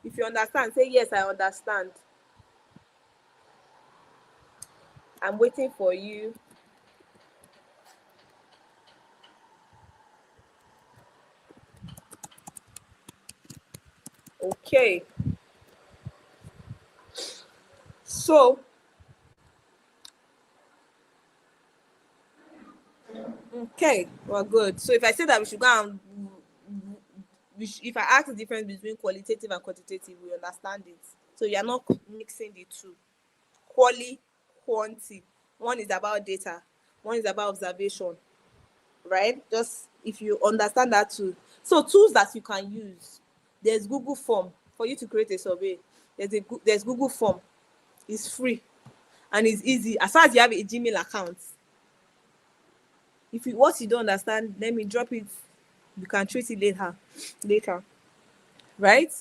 If you understand, say, yes, I understand. I'm waiting for you. Okay. So, okay, well, good. So if I say that we should go and, if I ask the difference between qualitative and quantitative, we understand it. So you're not mixing the two. Quanti. One is about data. One is about observation, right? Just if you understand that too. So tools that you can use. There's Google Form for you to create a survey. There's Google Form. It's free and it's easy as far as you have a Gmail account. If what you don't understand, let me drop it. You can treat it later, right?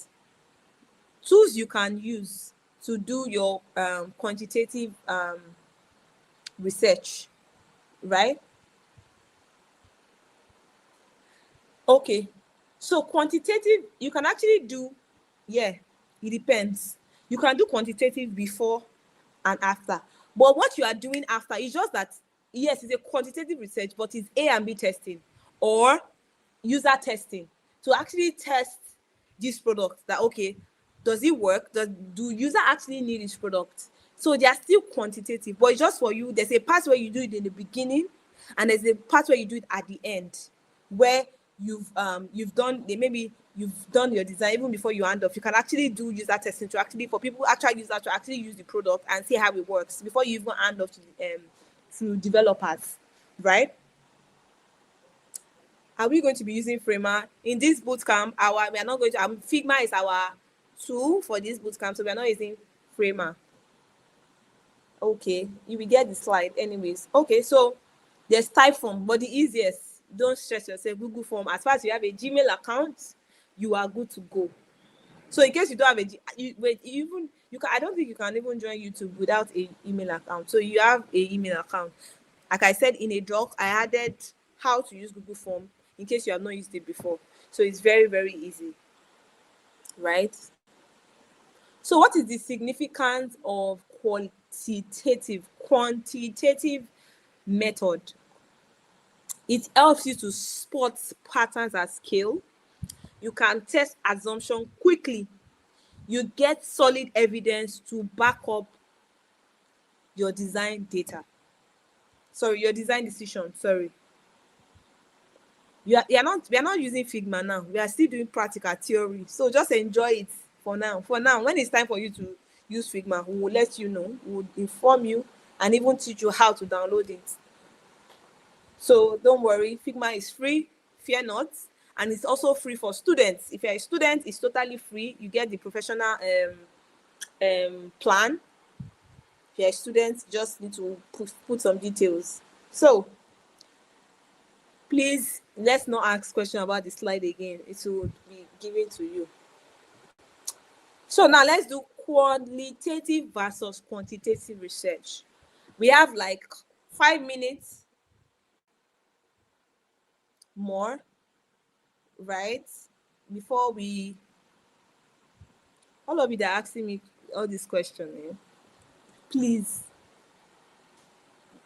Tools you can use to do your quantitative research, right? Okay, so quantitative, you can actually do Yeah, it depends. You can do quantitative before and after. But what you are doing after is just that, yes, it's a quantitative research, but it's A and B testing or user testing to actually test this product that, okay, does it work? Do user actually need this product? So they are still quantitative, but it's just for you. There's a part where you do it in the beginning, and there's a part where you do it at the end, where you've done maybe you've done your design even before you hand off. You can actually do user testing to actually for people actual users to actually use the product and see how it works before you even hand off to developers, right? Are we going to be using Framer in this bootcamp? We are not going to. Figma is our tool for this bootcamp, so we are not using Framer. Okay, you will get the slide anyways. Okay, so there's Typeform, but the easiest, don't stress yourself, Google Form. As far as you have a Gmail account, you are good to go. So in case you don't have I don't think you can even join YouTube without an email account. So you have an email account. Like I said, in a doc, I added how to use Google Form in case you have not used it before. So it's very, very easy, right? So what is the significance of quantitative method? It helps you to spot patterns at scale. You can test assumption quickly. You get solid evidence to back up your design data. Your design decision. We are not using Figma now. We are still doing practical theory. So just enjoy it for now. When it's time for you to use Figma, we will let you know. We will inform you and even teach you how to download it. So don't worry, Figma is free, fear not. And it's also free for students. If you're a student, it's totally free. You get the professional plan. If you're a student, just need to put some details. So please, let's not ask questions about the slide again. It will be given to you. So now let's do qualitative versus quantitative research. We have like 5 minutes more, right? Before all of you that are asking me all these questions, please.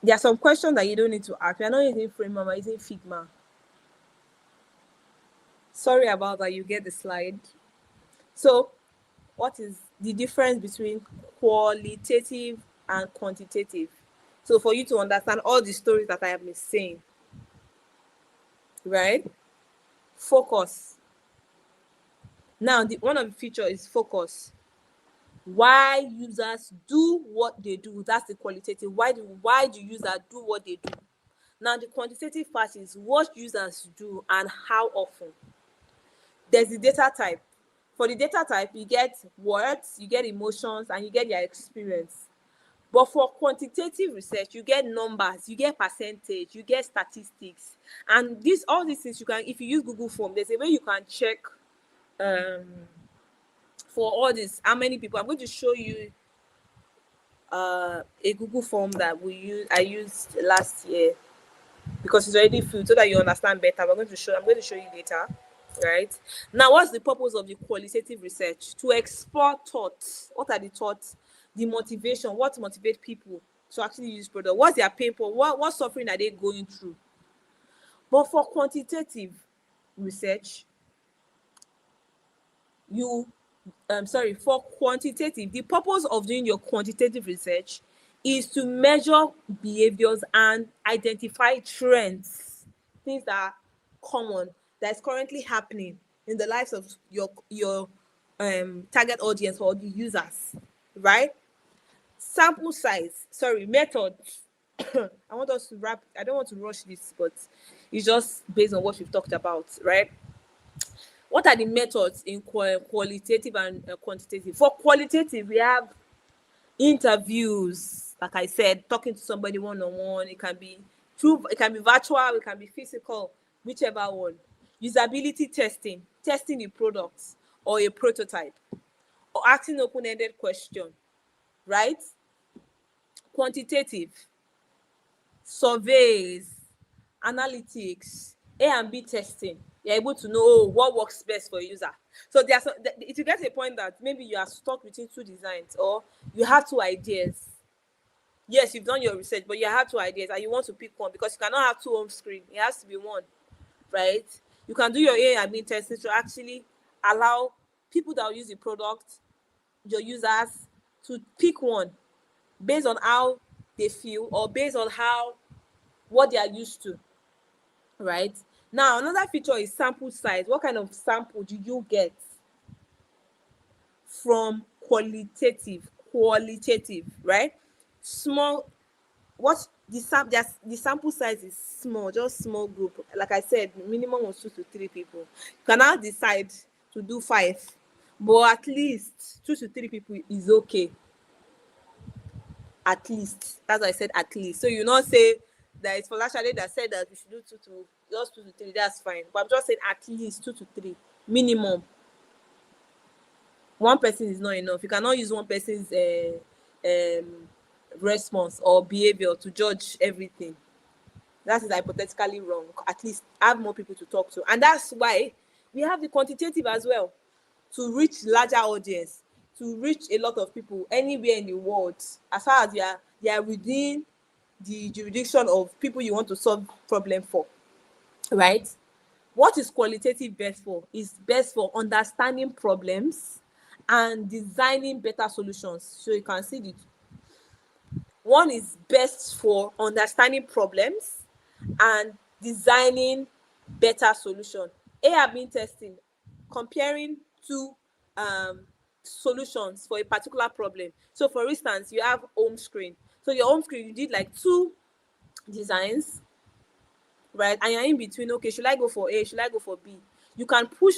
There are some questions that you don't need to ask. We are not using Framer, we're using Figma. Sorry about that, you get the slide. So, what is the difference between qualitative and quantitative? So, for you to understand all the stories that I have been saying, right? Focus. Now, one of the features is focus. Why users do what they do, that's the qualitative. Why do users do what they do? Now, the quantitative part is what users do and how often. There's the data type. For the data type, you get words, you get emotions, and you get their experience. But for quantitative research, you get numbers, you get percentage, you get statistics. And all these things you can, if you use Google Form, there's a way you can check for all this, how many people. I'm going to show you a Google Form that I used last year because it's already filled so that you understand better. I'm going to show you later, right? Now, what's the purpose of the qualitative research? To explore thoughts. What are the thoughts? The motivation. What motivates people to actually use product? What's their pain point? What suffering are they going through? But for quantitative research, for quantitative, the purpose of doing your quantitative research is to measure behaviors and identify trends, things that are common, that is currently happening in the lives of your target audience or the users, right? Sample size, method. I want us to wrap. I don't want to rush this, but it's just based on what we've talked about, right? What are the methods in qualitative and quantitative? For qualitative, we have interviews, like I said, talking to somebody one-on-one. It can be virtual, it can be physical, whichever one. Usability testing the product or a prototype, or asking open-ended question, right? Quantitative, surveys, analytics, A and B testing. You're able to know what works best for a user. So there's if you get to a point that maybe you are stuck between two designs, or you have two ideas. Yes, you've done your research, but you have two ideas and you want to pick one, because you cannot have two home screen. It has to be one, right? You can do your A and B testing to actually allow people that will use the product, your users, to pick one based on how they feel, or based on what they are used to, right? Now, another feature is sample size. What kind of sample do you get from qualitative? Qualitative, right? Small. What the sample size is small, just small group. Like I said, minimum of 2 to 3 people. You can now decide to do 5, but at least 2 to 3 people is okay. At least, that's why I said at least. So you not say that it's Folashade that said that we should do just 2 to 3. That's fine. But I'm just saying at least 2 to 3 minimum. One person is not enough. You cannot use one person's response or behavior to judge everything. That is hypothetically wrong. At least have more people to talk to, and that's why we have the quantitative as well, to reach larger audience, to reach a lot of people anywhere in the world, as far as they are within the jurisdiction of people you want to solve problem for, right? What is qualitative best for? Is best for understanding problems and designing better solutions. So you can see the one is best for understanding problems and designing better solution. A/B testing, comparing two solutions for a particular problem. So for instance, you have home screen. So your home screen, you did like 2 designs, right? And you're in between, okay, should I go for A, should I go for B? You can push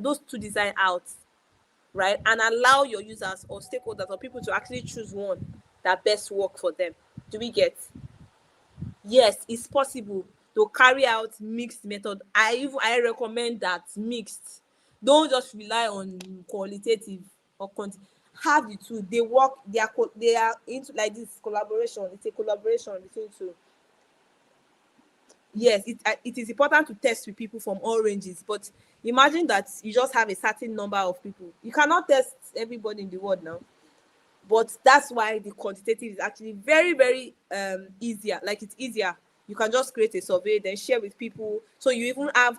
those 2 design out, right? And allow your users or stakeholders or people to actually choose one that best work for them. Do we get? Yes, it's possible to carry out mixed method. I recommend that mixed. Don't just rely on qualitative or have the two. They work. They are into like this collaboration. It's a collaboration between two. Yes, it is important to test with people from all ranges, but imagine that you just have a certain number of people. You cannot test everybody in the world now. But that's why the quantitative is actually very, very easier. Like, it's easier. You can just create a survey, then share with people. So you have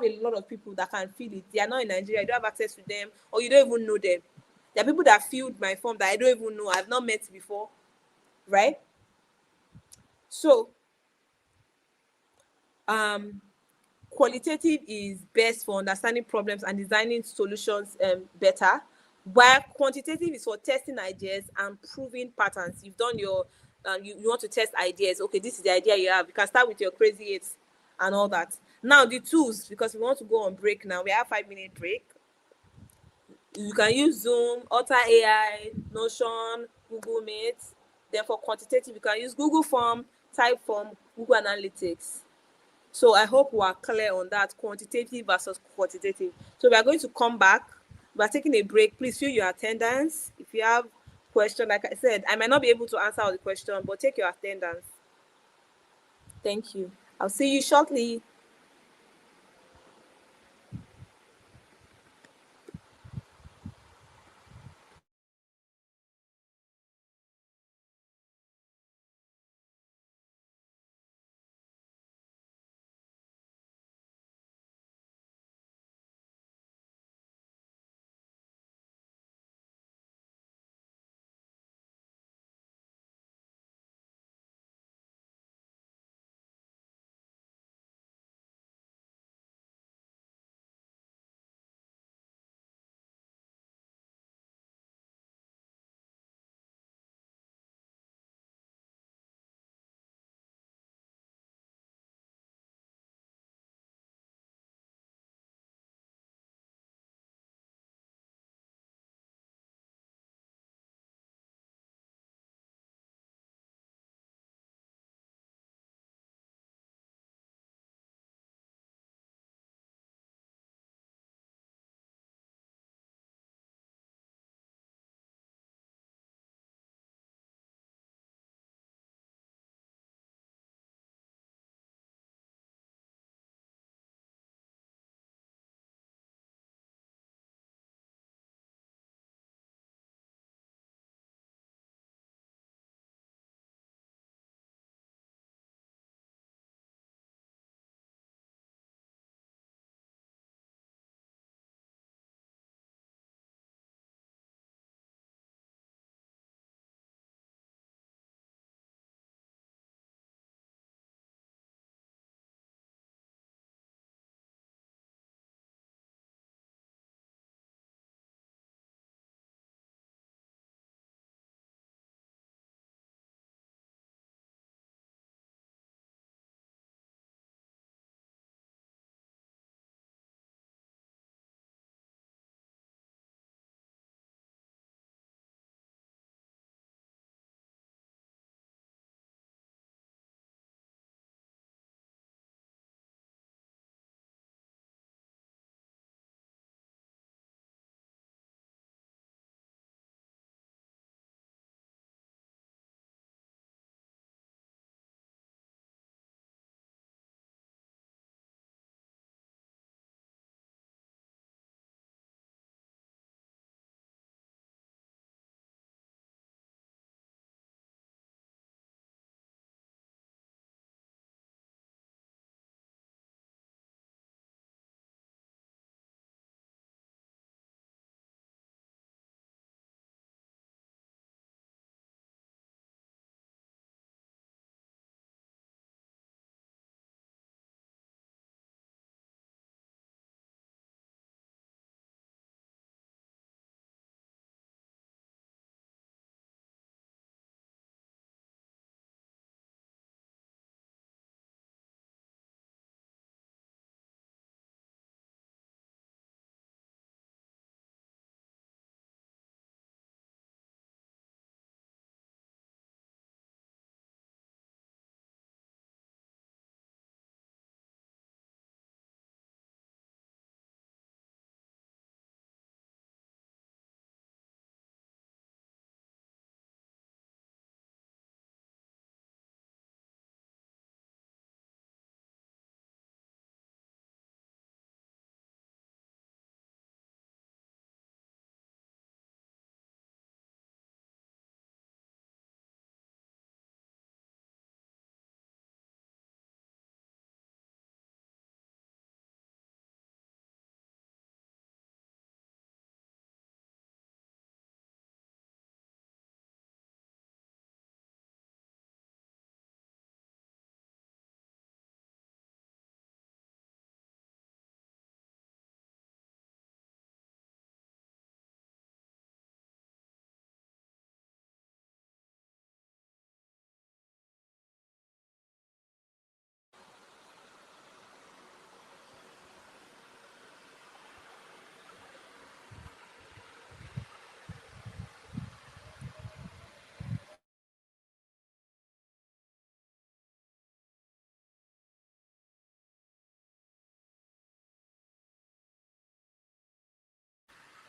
a lot of people that can fill it. They are not in Nigeria, you don't have access to them, or you don't even know them. There are people that filled my form that I don't even know, I've not met before, right? So qualitative is best for understanding problems and designing solutions better, while quantitative is for testing ideas and proving patterns. You've done your you want to test ideas. Okay, this is the idea you have. You can start with your crazy eights and all that. Now the tools, because we want to go on break now. We have 5-minute break. You can use Zoom, Otter AI, Notion, Google Meet. Then for quantitative, you can use Google Form, Typeform, Google Analytics. So I hope we are clear on that, quantitative versus quantitative. So we are going to come back. We are taking a break. Please fill your attendance. If you have question, like I said, I might not be able to answer all the question, but take your attendance. Thank you. I'll see you shortly.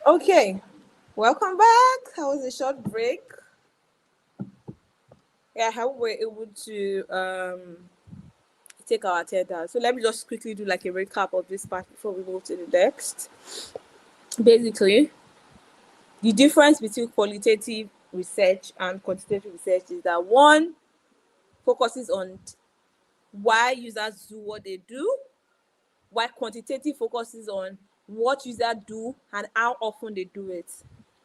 Okay, welcome back. How was the short break? Yeah, how we were able to take our attendance. So let me just quickly do like a recap of this part before we move to the next. Basically, the difference between qualitative research and quantitative research is that one focuses on why users do what they do, while quantitative focuses on what users do and how often they do it,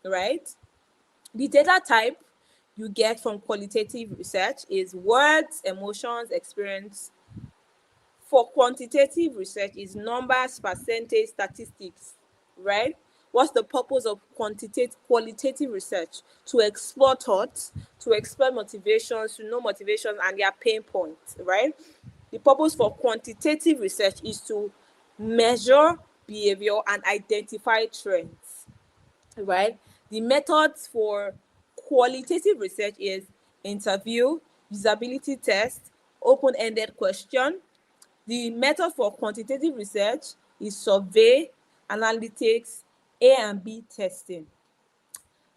right? The data type you get from qualitative research is words, emotions, experience. For quantitative research is numbers, percentage, statistics, right? What's the purpose of qualitative research? To explore thoughts, to explore motivations, to know motivations and their pain points, right? The purpose for quantitative research is to measure behavior and identify trends, right? The methods for qualitative research is interview, usability test, open-ended question. The method for quantitative research is survey, analytics, A and B testing.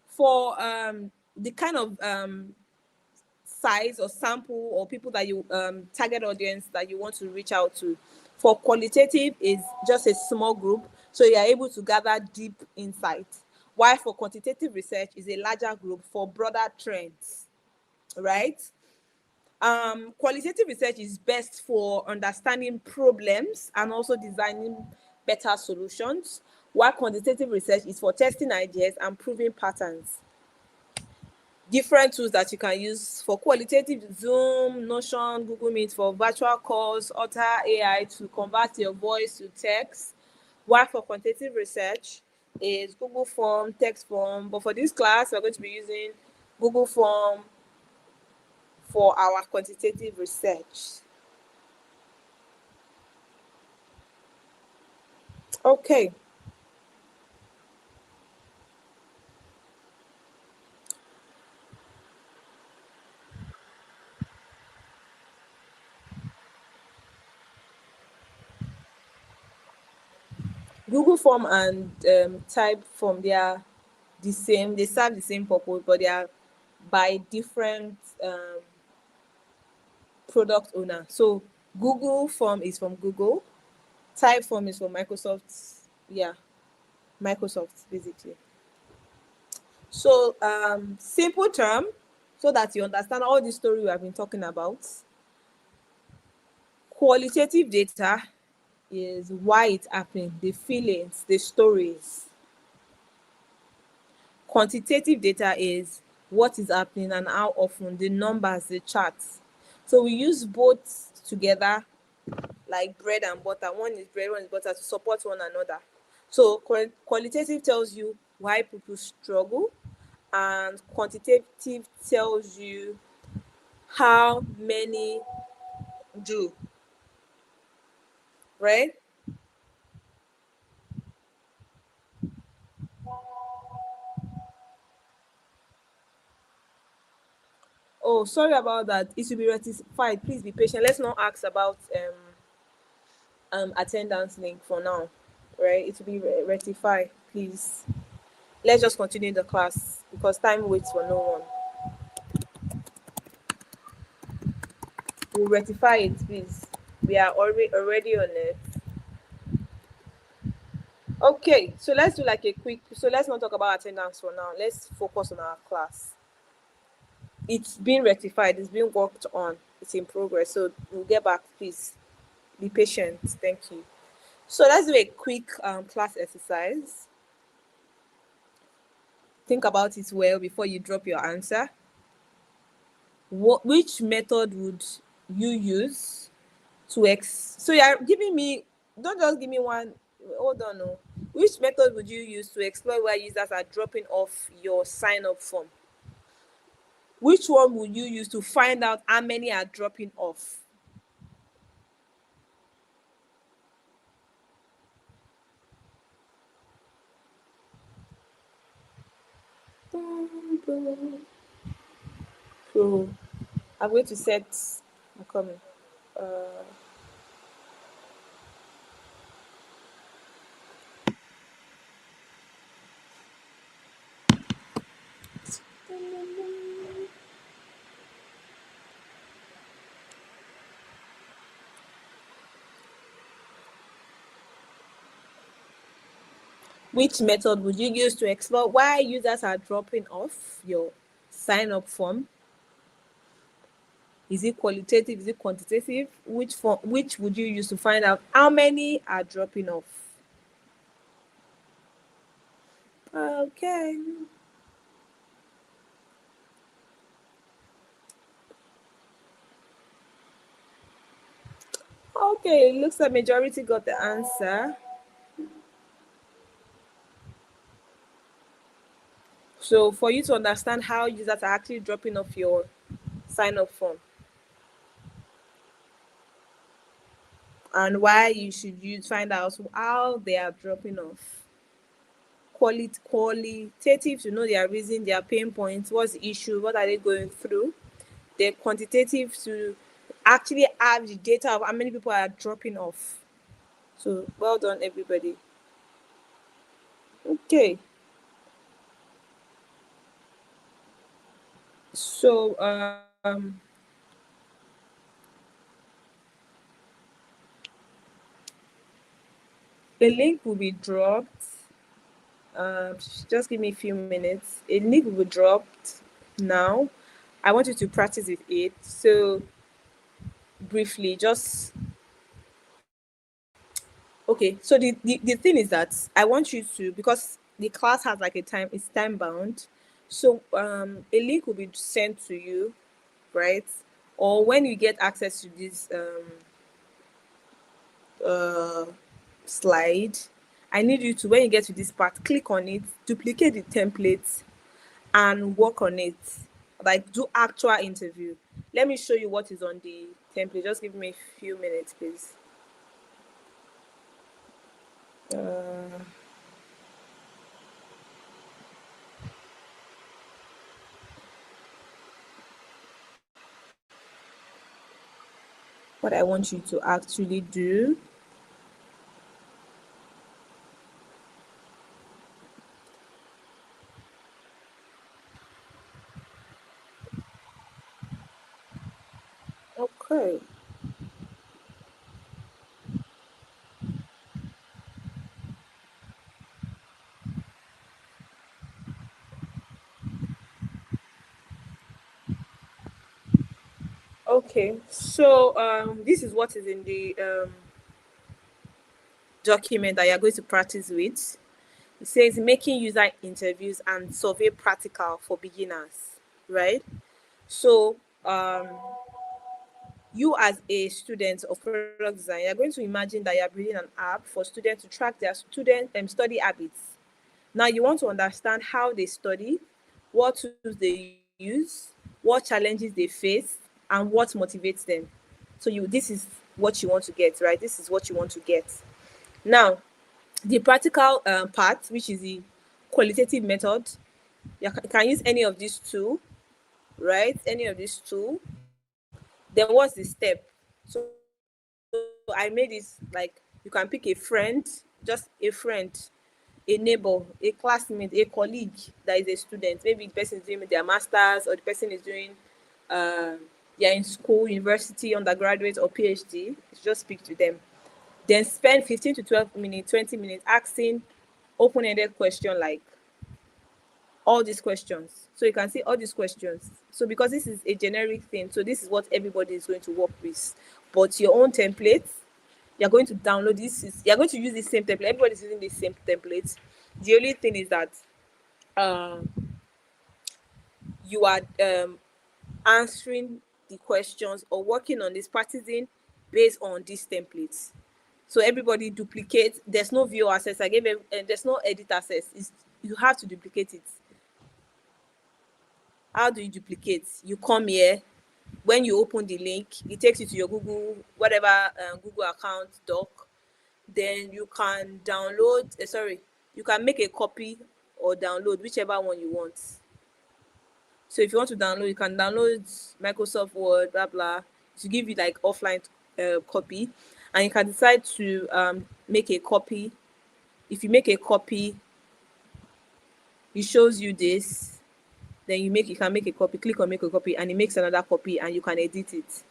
For the kind of size or sample or people that you target audience that you want to reach out to, for qualitative is just a small group, so you are able to gather deep insight, while for quantitative research is a larger group for broader trends, right? Qualitative research is best for understanding problems and also designing better solutions, while quantitative research is for testing ideas and proving patterns. Different tools that you can use for qualitative: Zoom, Notion, Google Meet for virtual calls, Otter AI to convert your voice to text, while for quantitative research is Google Form, text form. But for this class, we're going to be using Google Form for our quantitative research. Okay. Google Form and Type Form, they are the same. They serve the same purpose, but they are by different product owner. So Google Form is from Google. Type Form is from Microsoft. Yeah, Microsoft basically. So simple term, so that you understand all the story we have been talking about. Qualitative data is why it's happening, the feelings, the stories. Quantitative data is what is happening and how often, the numbers, the charts. So we use both together like bread and butter. One is bread, one is butter, to support one another. So qualitative tells you why people struggle, and quantitative tells you how many do, right? Oh, sorry about that. It will be rectified. Please be patient. Let's not ask about attendance link for now, right? It will be rectified. Please, let's just continue the class because time waits for no one. We'll rectify it, please. We are already on it. Okay, so let's do like a quick. So let's not talk about attendance for now. Let's focus on our class. It's been rectified. It's been worked on. It's in progress. So we'll get back. Please be patient. Thank you. So let's do a quick class exercise. Think about it well before you drop your answer. Which method would you use to so you're giving me, don't just give me one, hold on. No. Which method would you use to explore where users are dropping off your sign up form? Which one would you use to find out how many are dropping off? So I'm going to set, I'm coming. Which method would you use to explore why users are dropping off your sign up form? Is it qualitative? Is it quantitative? Which would you use to find out how many are dropping off? Okay. Okay, it looks like majority got the answer. So for you to understand how users are actually dropping off your sign up form and why you should find out how they are dropping off. Qualitative to know their reason, their pain points, what's the issue, what are they going through. Then quantitative to actually have the data of how many people are dropping off. So well done, everybody. Okay. So the link will be dropped. Just give me a few minutes. A link will be dropped now. I want you to practice with it. So briefly, just okay. So the thing is that I want you to, because the class has like a time, it's time bound. So a link will be sent to you, right? Or when you get access to this slide, I need you to, when you get to this part, click on it, duplicate the template, and work on it. Like do actual interview. Let me show you what is on the template. Just give me a few minutes, please. What I want you to actually do. Okay. Okay. So this is what is in the document that you're going to practice with. It says making user interviews and survey practical for beginners, right? So you as a student of product design, you're going to imagine that you're building an app for students to track their student study habits. Now you want to understand how they study, what tools they use, what challenges they face, and what motivates them. So this is what you want to get, right? This is what you want to get. Now, the practical part, which is the qualitative method, you can use any of these two, right? Any of these two. Then what's the step? So I made this like you can pick a friend, just a friend, a neighbor, a classmate, a colleague that is a student. Maybe the person is doing their masters, or the person is doing they're in school, university, undergraduate, or PhD. Just speak to them. Then spend 15 to 12 minutes, 20 minutes asking open-ended question like all these questions. So you can see all these questions. So because this is a generic thing, so this is what everybody is going to work with. But your own template, you're going to download this. You're going to use the same template. Everybody's using the same template. The only thing is that you are answering the questions or working on this, practicing based on these templates. So everybody duplicates. There's no view access. There's no edit access. You have to duplicate it. How do you duplicate? You come here. When you open the link, it takes you to your Google, whatever Google account doc. Then you can download. You can make a copy or download whichever one you want. So if you want to download, you can download Microsoft Word, blah blah, to give you like offline copy, and you can decide to make a copy. If you make a copy, it shows you this. then you can make a copy, click on make a copy, and it makes another copy, and you can edit it,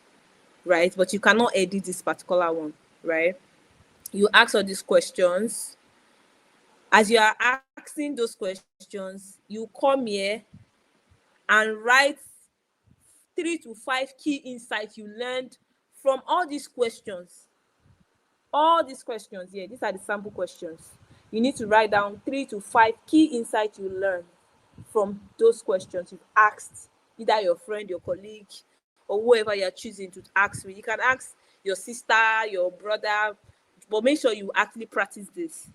right? But you cannot edit this particular one, right? You ask all these questions. As you are asking those questions, you come here and write 3 to 5 key insights you learned from all these questions. All these questions here, these are the sample questions. You need to write down 3 to 5 key insights you learned from those questions you've asked either your friend, your colleague, or whoever you're choosing to ask me. You can ask your sister, your brother, but make sure you actually practice this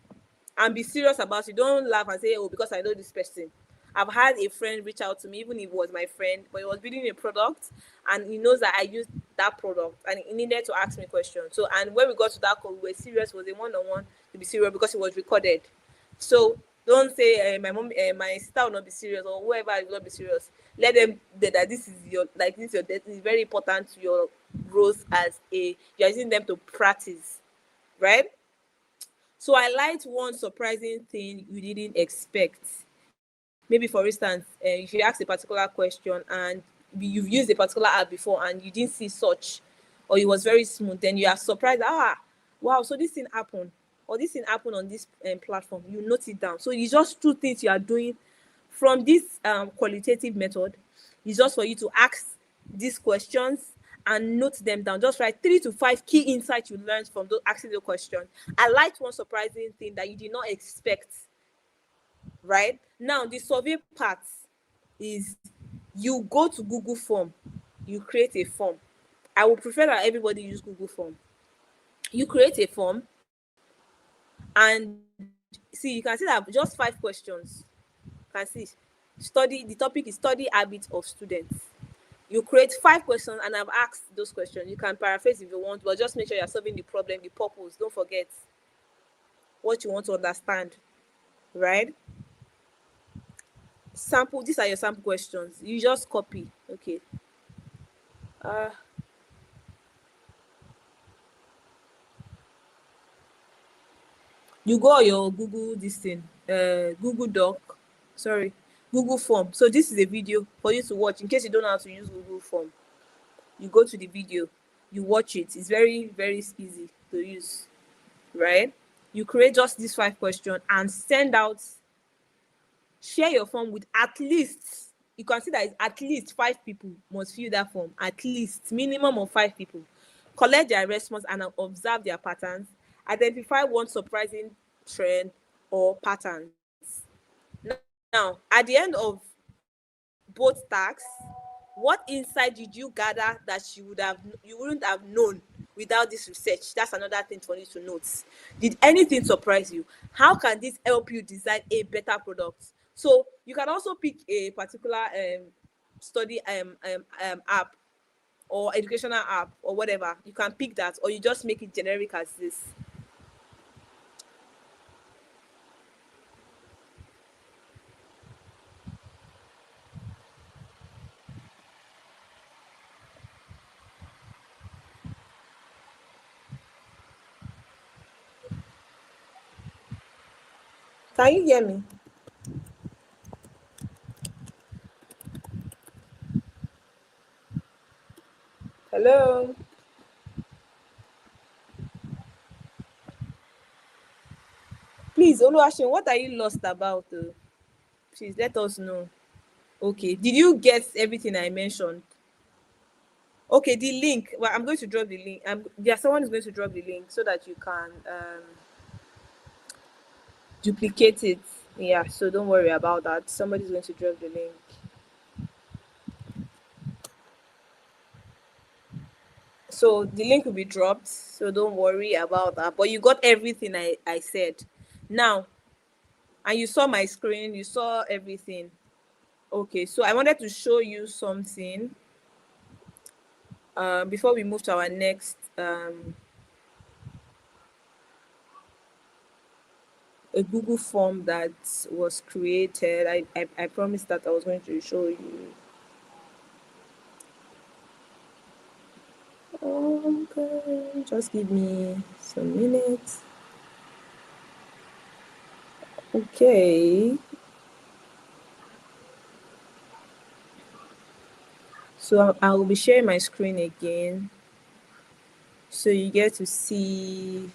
and be serious about it. Don't laugh and say, oh, because I know this person. I've had a friend reach out to me, even if it was my friend, but he was building a product and he knows that I used that product and he needed to ask me questions. So, and when we got to that call, we were serious, it was a one-on-one to be serious because it was recorded. So don't say my mom, my sister will not be serious, or whoever will not be serious. Let them that this is your this is very important to your growth as you're using them to practice, right? So I liked one surprising thing you didn't expect. Maybe for instance, if you ask a particular question and you've used a particular app before and you didn't see such, or it was very smooth, then you are surprised. Wow, so this thing happened, or this thing happened on this platform. You note it down. So it's just 2 things you are doing from this qualitative method. It's just for you to ask these questions and note them down. Just write 3 to 5 key insights you learned from those asking the question. I liked one surprising thing that you did not expect. Right now, the survey part is you go to Google form, you create a form. I would prefer that everybody use Google form. You create a form, and see, you can see that just 5 questions. You can see the topic is study habits of students. You create 5 questions, and I've asked those questions. You can paraphrase if you want, but just make sure you're solving the problem, the purpose. Don't forget what you want to understand, right? Sample, these are your sample questions. You just copy. Okay. You go on your Google this thing, Google Doc, sorry, Google Form. So this is a video for you to watch in case you don't know how to use Google Form. You go to the video, you watch it. It's very, very easy to use, right? You create just these 5 questions and send out. Share your form with at least, you can see that it's at least 5 people must fill that form, at least minimum of 5 people. Collect their response and observe their patterns. Identify one surprising trend or patterns. Now, at the end of both tasks, what insight did you gather that you wouldn't have known without this research? That's another thing for you to note. Did anything surprise you? How can this help you design a better product? So you can also pick a particular study app or educational app or whatever. You can pick that, or you just make it generic as this. Can you hear me? Hello? Please, Oluwaseun, what are you lost about? Please let us know. Okay, did you get everything I mentioned? Okay, the link. Well, I'm going to drop the link. Someone is going to drop the link so that you can duplicate it. Yeah, so don't worry about that. Somebody's going to drop the link. So the link will be dropped, so don't worry about that. But you got everything I said. Now, and you saw my screen, you saw everything. Okay, so I wanted to show you something before we move to our next a Google form that was created. I promised that I was going to show you. Okay, just give me some minutes. Okay. So I will be sharing my screen again, so you get to see.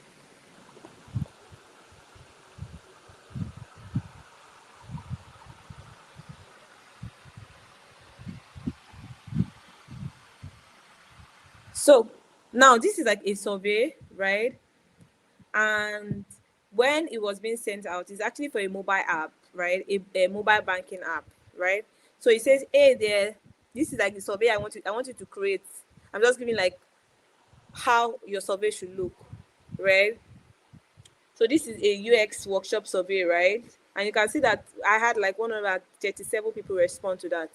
So now this is like a survey, right? And when it was being sent out, it's actually for a mobile app, right? A mobile banking app, right? So it says, hey there, this is like the survey I want you to create. I'm just giving like how your survey should look, right? So this is a UX workshop survey, right? And you can see that I had like 137 people respond to that.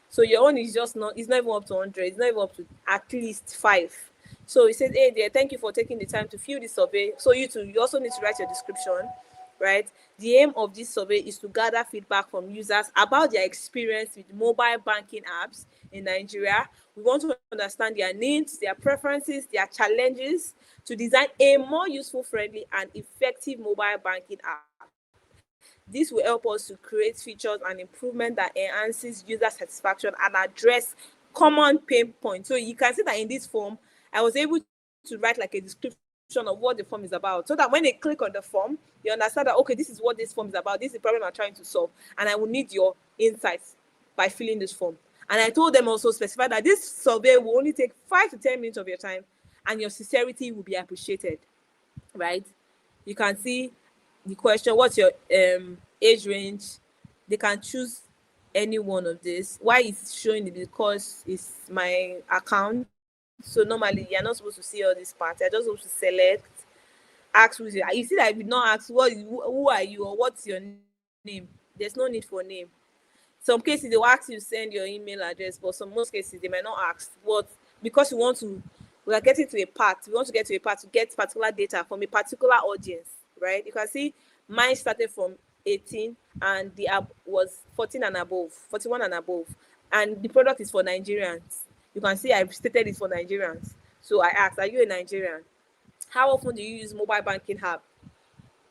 So your own is just not, it's not even up to 100, it's not even up to at least 5. So it says, hey there, thank you for taking the time to fill this survey. So you also need to write your description, right? The aim of this survey is to gather feedback from users about their experience with mobile banking apps in Nigeria. We want to understand their needs, their preferences, their challenges to design a more useful, friendly, and effective mobile banking app. This will help us to create features and improvement that enhances user satisfaction and address common pain points. So you can see that in this form, I was able to write like a description of what the form is about, so that when they click on the form, you understand that, okay, this is what this form is about. This is the problem I'm trying to solve, and I will need your insights by filling this form. And I told them also specify that this survey will only take 5 to 10 minutes of your time, and your sincerity will be appreciated, right? You can see the question, what's your age range? They can choose any one of this. Why it's showing it? Because it's my account. So normally you're not supposed to see all this part. You're just supposed to select, ask who's your, you see that if you not ask who are you or what's your name, there's no need for name. Some cases they will ask you to send your email address, but most cases they might not ask. But because we are getting to a part, we want to get to a part to get particular data from a particular audience, right? You can see mine started from 18 and the app was 14 and above, 41 and above. And the product is for Nigerians. You can see I've stated it for Nigerians. So I asked, are you a Nigerian? How often do you use mobile banking app?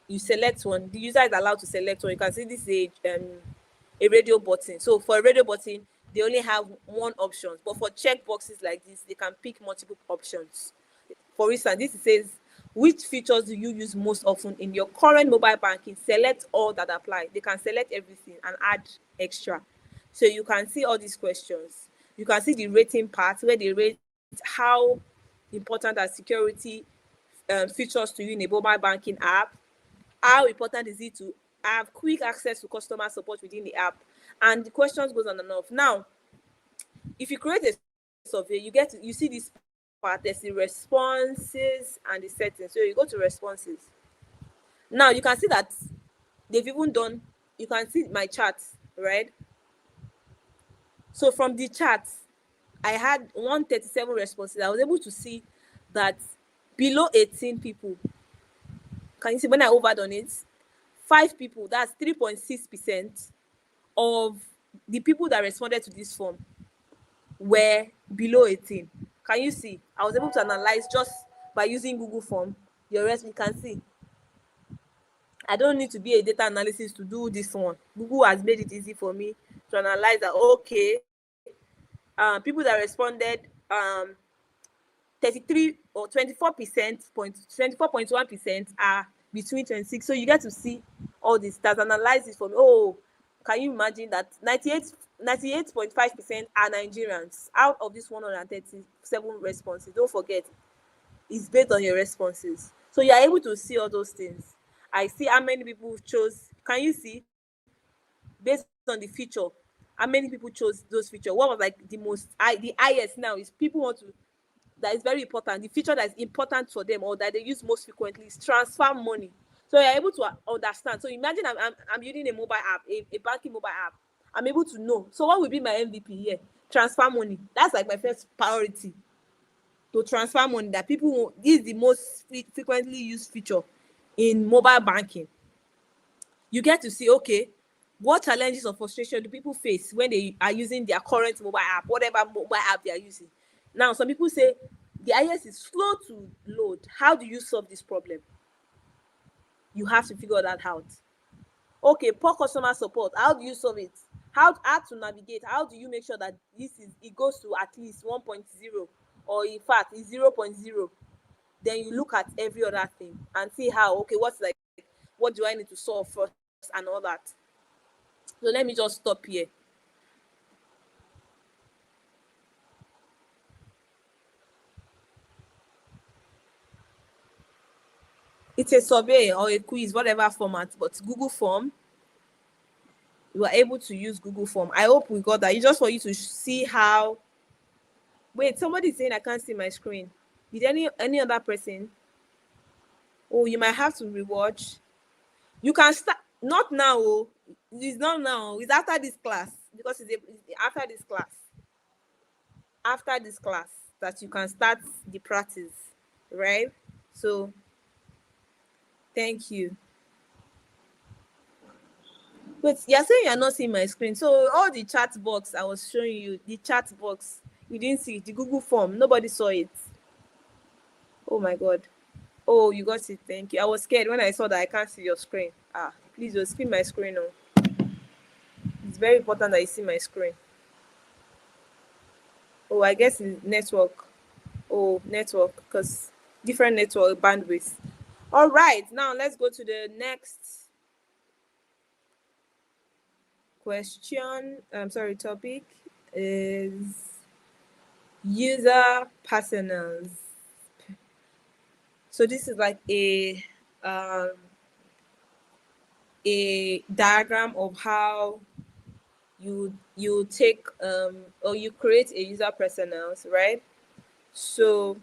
You select one. The user is allowed to select one. You can see this is a radio button. So for a radio button, they only have one option. But for check boxes like this, they can pick multiple options. For instance, this says, which features do you use most often in your current mobile banking? Select all that apply. They can select everything and add extra. So you can see all these questions. You can see the rating part where they rate how important are security features to you in a mobile banking app. How important is it to have quick access to customer support within the app? And the questions goes on and off. Now, if you create a survey, you see this part. There's the responses and the settings. So you go to responses. Now you can see that they've even done. You can see my chart, right? So from the chart, I had 137 responses. I was able to see that below 18 people. Can you see when I hovered on it? 5 people, that's 3.6% of the people that responded to this form were below 18. Can you see? I was able to analyze just by using Google Form. The rest you can see. I don't need to be a data analysis to do this one. Google has made it easy for me to analyze that, okay, people that responded, 33 or 24.1% are between 26. So you get to see all this. That's analysis for me. Oh, can you imagine that 98.5% are Nigerians out of this 137 responses? Don't forget, it's based on your responses. So you're able to see all those things. I see how many people chose. Can you see? Based on the feature, how many people chose those features? What was like the highest now is people want to, that is very important. The feature that is important for them or that they use most frequently is transfer money. So you're able to understand. So imagine I'm using a mobile app, a banking mobile app. I'm able to know. So what will be my MVP here? Transfer money. That's like my first priority. To transfer money that people this is the most frequently used feature in mobile banking. You get to see, okay, what challenges or frustration do people face when they are using their current mobile app, whatever mobile app they are using. Now, some people say the IS is slow to load. How do you solve this problem? You have to figure that out. Okay, poor customer support. How do you solve it? how to navigate. How do you make sure that it goes to at least 1.0, or in fact it's 0.0? Then you look at every other thing and see how, okay, what do I need to solve first and all that. So let me just stop here. It's a survey or a quiz, whatever format, but Google Form, you are able to use Google Form. I hope we got that. It's just for you to see how. Wait, somebody's saying I can't see my screen. Did any other person? Oh, you might have to rewatch. You can start, not now. Oh, it's not now. It's after this class, because it's after this class. After this class that you can start the practice, right? So thank you. Wait, you're saying you're not seeing my screen. So all the chat box I was showing you, the chat box, you didn't see it. The Google form, nobody saw it. Oh my God. Oh, you got it. Thank you. I was scared when I saw that I can't see your screen. Please don't screen my screen. Oh. It's very important that you see my screen. Oh, I guess it's network. Oh, network, because different network bandwidth. All right, now let's go to the next question. Topic is user personas. So this is like a diagram of how you take or you create a user personas, right? So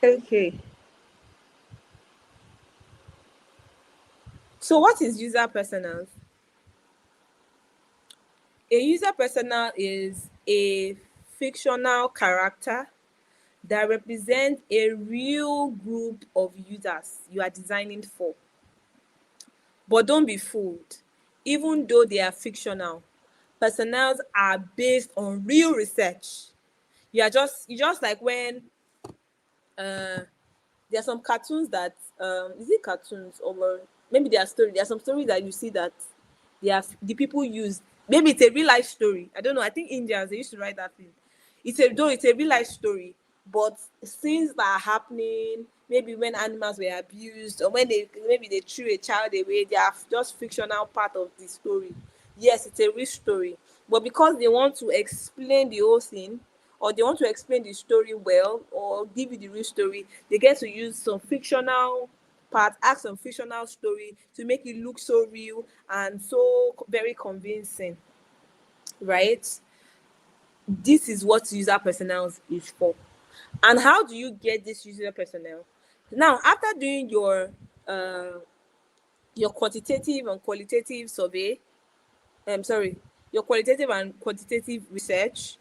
okay. So what is user personas? A user persona is a fictional character that represents a real group of users you are designing for. But don't be fooled. Even though they are fictional, personas are based on real research. You just like when there are some cartoons that is it cartoons, or maybe there are some stories that you see that the people use, maybe it's a real life story. I don't know, I think Indians, they used to write that thing. It's a real life story, but things that are happening, maybe when animals were abused, or when maybe they threw a child away, they are just fictional part of the story. Yes, it's a real story, but because they want to explain the whole thing, or they want to explain the story well, or give you the real story, they get to use some fictional part, add some fictional story to make it look so real and so very convincing, right? This is what user personas is for. And how do you get this user personnel? Now, after doing your quantitative and qualitative survey, your qualitative and quantitative research,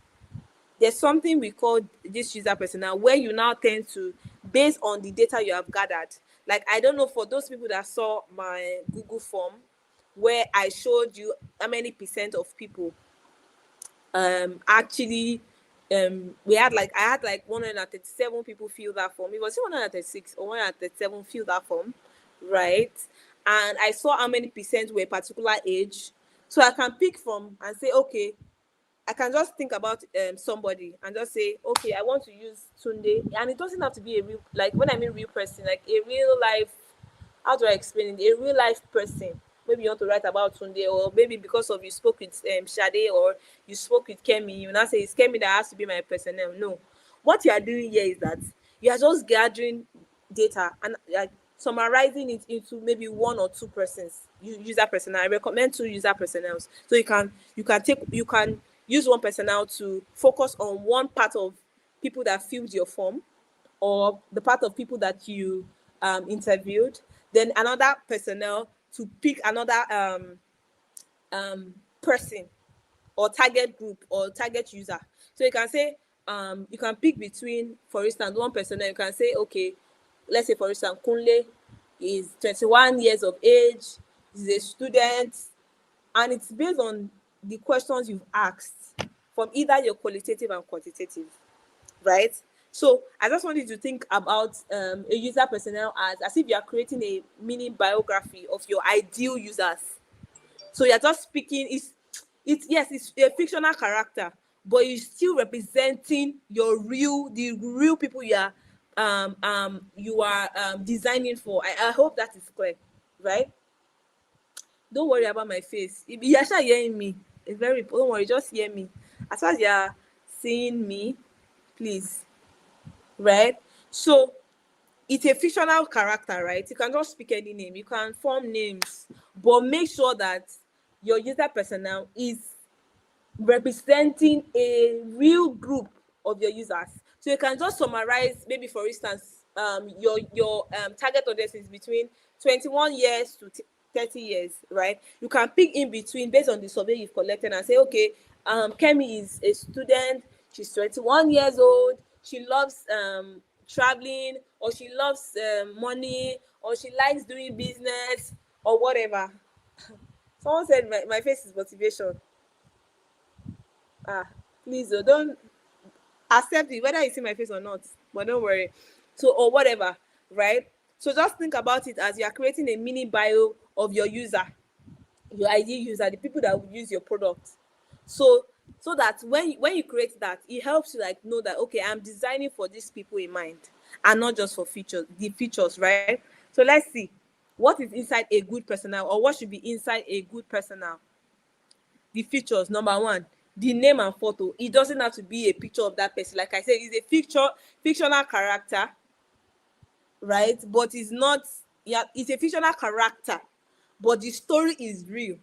there's something we call this user persona, where you now tend to, based on the data you have gathered, like, I don't know, for those people that saw my Google form where I showed you how many percent of people actually I had like 137 people fill that form. It was 136 or 137 fill that form, right? And I saw how many percent were a particular age, so I can pick from and say, okay, I can just think about somebody and just say, okay, I want to use Tunde. And it doesn't have to be a real, like, when I mean real person, like a real life, how do I explain it? A real life person. Maybe you want to write about Tunde, or maybe because of you spoke with Shade, or you spoke with Kemi, you now say it's Kemi that has to be my personnel. No. What you are doing here is that you are just gathering data and summarizing it into maybe one or two persons, user personnel. I recommend 2 user personnels. So you can use one personnel to focus on one part of people that filled your form, or the part of people that you interviewed, then another personnel to pick another person or target group or target user. So you can say you can pick between, for instance, one personnel. You can say, okay, let's say for instance Kunle is 21 years of age, he's a student, and it's based on the questions you've asked from either your qualitative and quantitative, right? So I just want you to think about a user personnel as if you are creating a mini biography of your ideal users. So you're just speaking, it's a fictional character, but you're still representing the real people you are designing for. I hope that is clear, right? Don't worry about my face. If you're actually hearing me, it's very, don't worry, just hear me. As far as you're seeing me, please, right? So it's a fictional character, right? You can just speak any name, you can form names, but make sure that your user personnel is representing a real group of your users. So you can just summarize, maybe for instance, your target audience is between 21 years to 30 years, right? You can pick in between based on the survey you've collected and say, okay, Kemi is a student, she's 21 years old, she loves traveling, or she loves money, or she likes doing business, or whatever. Someone said my face is motivation. Please don't accept it whether you see my face or not, but don't worry. So, or whatever, right? So just think about it as you are creating a mini bio of your user, your ideal user, the people that will use your product. So that when you create that, it helps you like know that, okay, I'm designing for these people in mind and not just for the features, right? So let's see what is inside a good personnel, or what should be inside a good personnel. The features, number one, the name and photo. It doesn't have to be a picture of that person. Like I said, it's a fictional character, right? But it's not, yeah, it's a fictional character, but the story is real.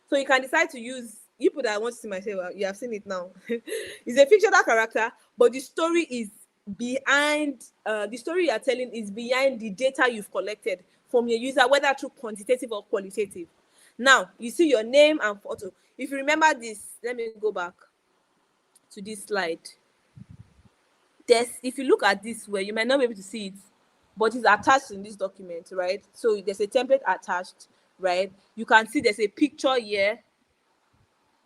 So you can decide to use, you put that I want to see myself, you have seen it now. It's a fictional character, but the story is behind, the story you are telling is behind the data you've collected from your user, whether through quantitative or qualitative. Now, you see your name and photo. If you remember this, let me go back to this slide. If you look at this way, you might not be able to see it, but it's attached in this document, right? So there's a template attached, right? You can see there's a picture here.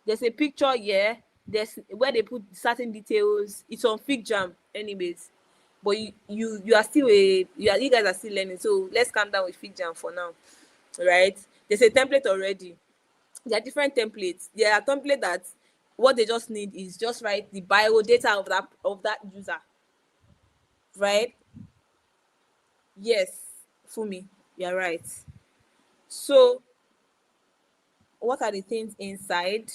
There's a picture here. There's where they put certain details. It's on FigJam, anyways. But you are still you guys are still learning. So let's calm down with FigJam for now, right? There's a template already. There are different templates. There are templates that what they just need is just write the bio data of that user, right? Yes, Fumi, you're right. So what are the things inside?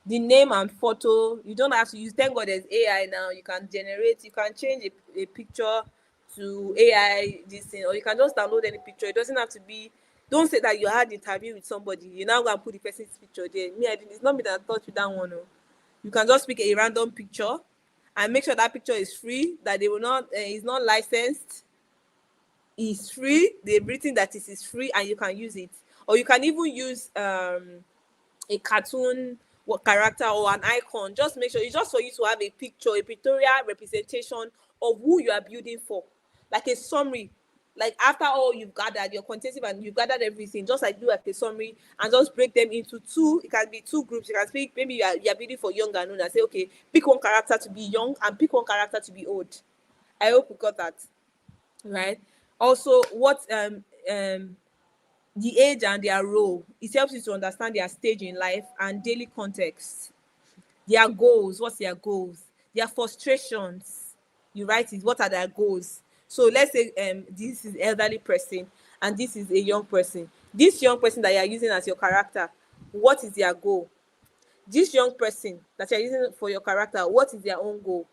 The name and photo. You don't have to use, thank God there's AI now. You can change a picture to AI this thing, or you can just download any picture. It doesn't have to be, don't say that you had an interview with somebody, you now go and put the person's picture there. It's not me that thought you that one. No. You can just pick a random picture and make sure that picture is free, that they will not is not licensed, is free. They've written that it is free and you can use it. Or you can even use a cartoon character or an icon. Just make sure it's just for you to have a picture, a pictorial representation of who you are building for, like a summary. Like after all you've gathered your quantitative and you've gathered everything, just like do like a summary and just break them into two. It can be two groups. You can speak, maybe you are building for young and old, and say, okay, pick one character to be young and pick one character to be old. I hope you got that, right? Also, what the age and their role, it helps you to understand their stage in life and daily context. Their goals, what's their goals? Their frustrations, you write it, what are their goals? So let's say this is elderly person and this is a young person. This young person that you are using as your character, what is their goal? This young person that you are using for your character, what is their own goal?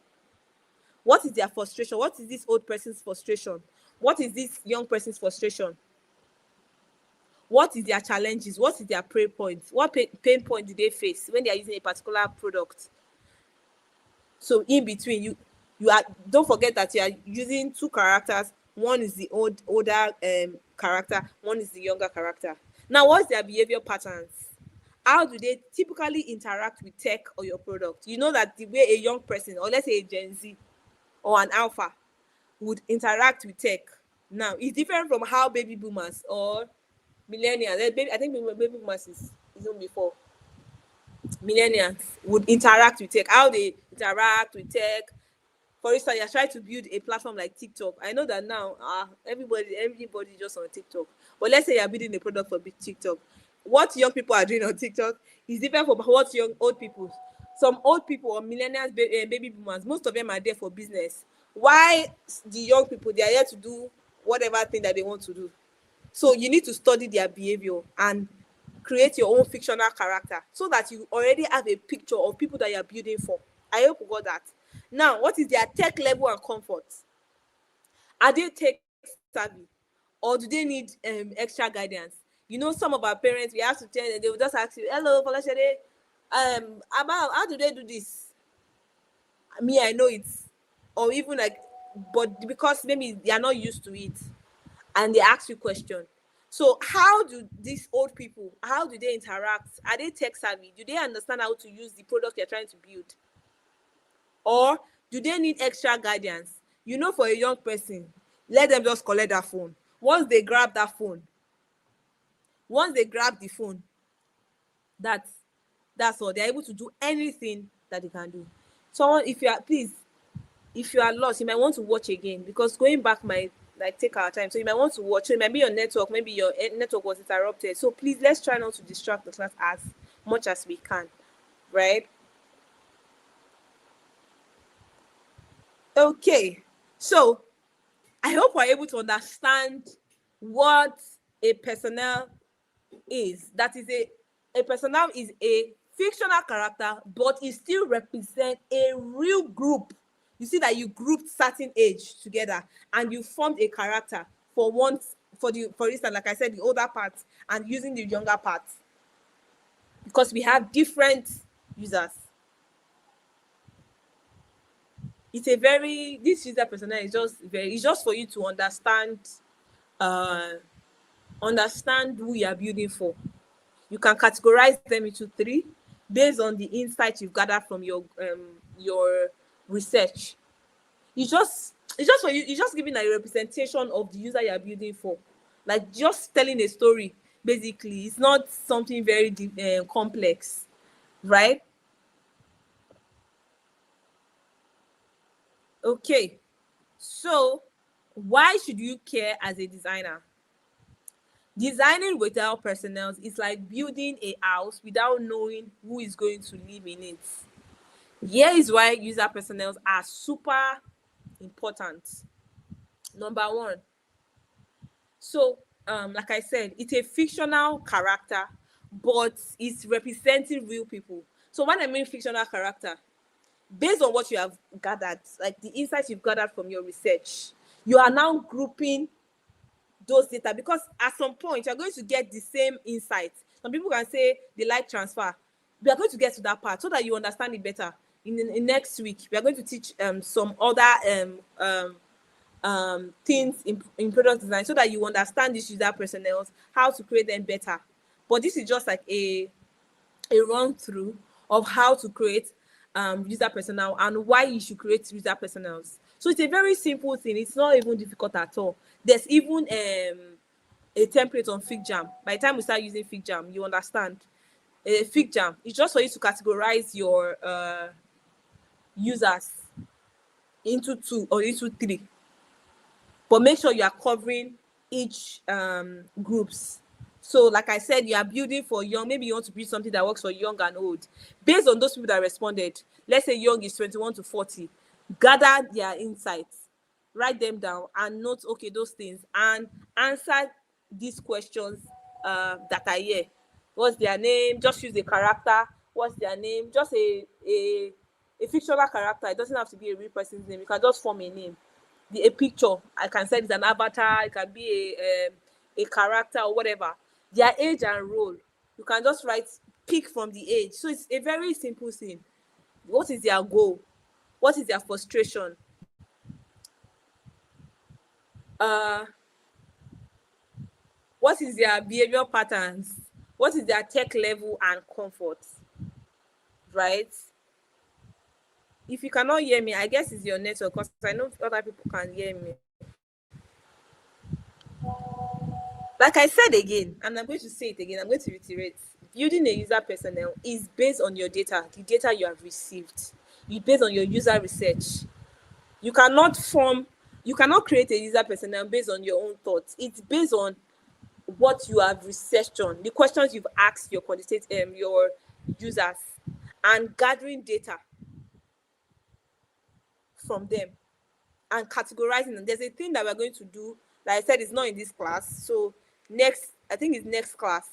What is their frustration? What is this old person's frustration? What is this young person's frustration? What is their challenges? What is their pain points? What pain point do they face when they are using a particular product? So in between, you are, don't forget that you are using two characters. One is the older character, one is the younger character. Now, what's their behavior patterns? How do they typically interact with tech or your product? You know that the way a young person, or let's say a Gen Z or an alpha, would interact with tech now is different from how baby boomers or millennials. I think baby boomers is even before. millennials would interact with tech, how they interact with tech. For instance, you're trying to build a platform like TikTok. I know that now everybody just on TikTok. But let's say you're building a product for TikTok. What young people are doing on TikTok is different from what young old people. Some old people or millennials, baby boomers, most of them are there for business. Why the young people, they are here to do whatever thing that they want to do. So you need to study their behavior and create your own fictional character so that you already have a picture of people that you're building for. I hope you got that. Now, what is their tech level and comfort? Are they tech savvy, or do they need extra guidance? You know, some of our parents, we have to tell them, they will just ask you, hello, Folashade, about how do they do this? Me, I know it. Or even like, but because maybe they are not used to it and they ask you question. So how do these old people, how do they interact? Are they tech savvy? Do they understand how to use the product you're trying to build? Or do they need extra guidance? You know, for a young person, let them just collect that phone. Once they grab that phone, once they grab the phone, that's all. They're able to do anything that they can do. Someone, if you are, please, if you are lost, you might want to watch again, because going back might like take our time. So you might want to watch. So it might be your network, maybe your network was interrupted. So please, let's try not to distract the class as much as we can, right? Okay, so I hope we're able to understand what a personnel is. That is a personnel is a fictional character, but it still represents a real group. You see that you grouped certain age together and you formed a character for once, for instance, like I said, the older part and using the younger part, because we have different users. It's a very, this user persona is just very, it's just for you to understand who you are building for. You can categorize them into 3 based on the insights you've gathered from your research. It's just for you, it's just giving a representation of the user you are building for, like just telling a story. Basically, it's not something very complex, right? Okay, so why should you care as a designer? Designing without personnel is like building a house without knowing who is going to live in it. Here is why user personnel are super important. Number 1, so like I said, it's a fictional character, but it's representing real people. So when I mean fictional character, based on what you have gathered, like the insights you've gathered from your research, you are now grouping those data, because at some point you're going to get the same insights. Some people can say they like transfer. We are going to get to that part so that you understand it better. In next week, we are going to teach some other things in product design so that you understand these user personnel, how to create them better. But this is just like a run through of how to create user personnel and why you should create user personnels. So it's a very simple thing. It's not even difficult at all. There's even a template on FigJam. By the time we start using FigJam, you understand. FigJam is just for you to categorize your users into 2 or into 3. But make sure you are covering each groups. So like I said, you are building for young. Maybe you want to build something that works for young and old. Based on those people that responded, let's say young is 21 to 40, gather their insights, write them down and note, okay, those things, and answer these questions that are here. What's their name? Just use a character. What's their name? Just a fictional character. It doesn't have to be a real person's name. You can just form a name. A picture, I can say it's an avatar, it can be a character or whatever. Their age and role, you can just pick from the age. So it's a very simple thing. What is their goal? What is their frustration? What is their behavior patterns? What is their tech level and comfort? Right? If you cannot hear me, I guess it's your network, because I know other people can hear me. Like I said again, and I'm going to say it again, I'm going to reiterate, building a user personnel is based on your data, the data you have received. It's based on your user research. You cannot create a user personnel based on your own thoughts. It's based on what you have researched on, the questions you've asked your your users, and gathering data from them and categorizing them. There's a thing that we're going to do, like I said, it's not in this class. So I think it's next class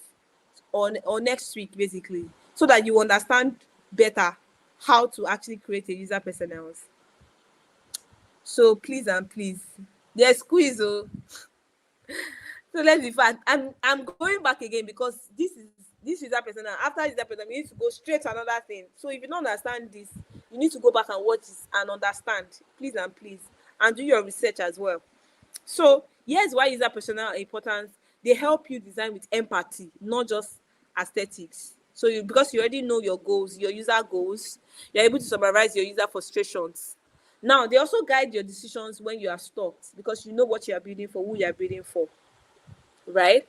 or next week, basically, so that you understand better how to actually create a user personnels. So please and please, there's quiz. Oh. So let's be fair. I'm going back again because this user personnel. After user personnel, you need to go straight to another thing. So if you don't understand this, you need to go back and watch this and understand. Please and please, and do your research as well. So here's why user personnel are important. They help you design with empathy, not just aesthetics. So because you already know your goals, your user goals, you're able to summarize your user frustrations. Now, they also guide your decisions when you are stuck because you know what you are building for, who you are building for, right?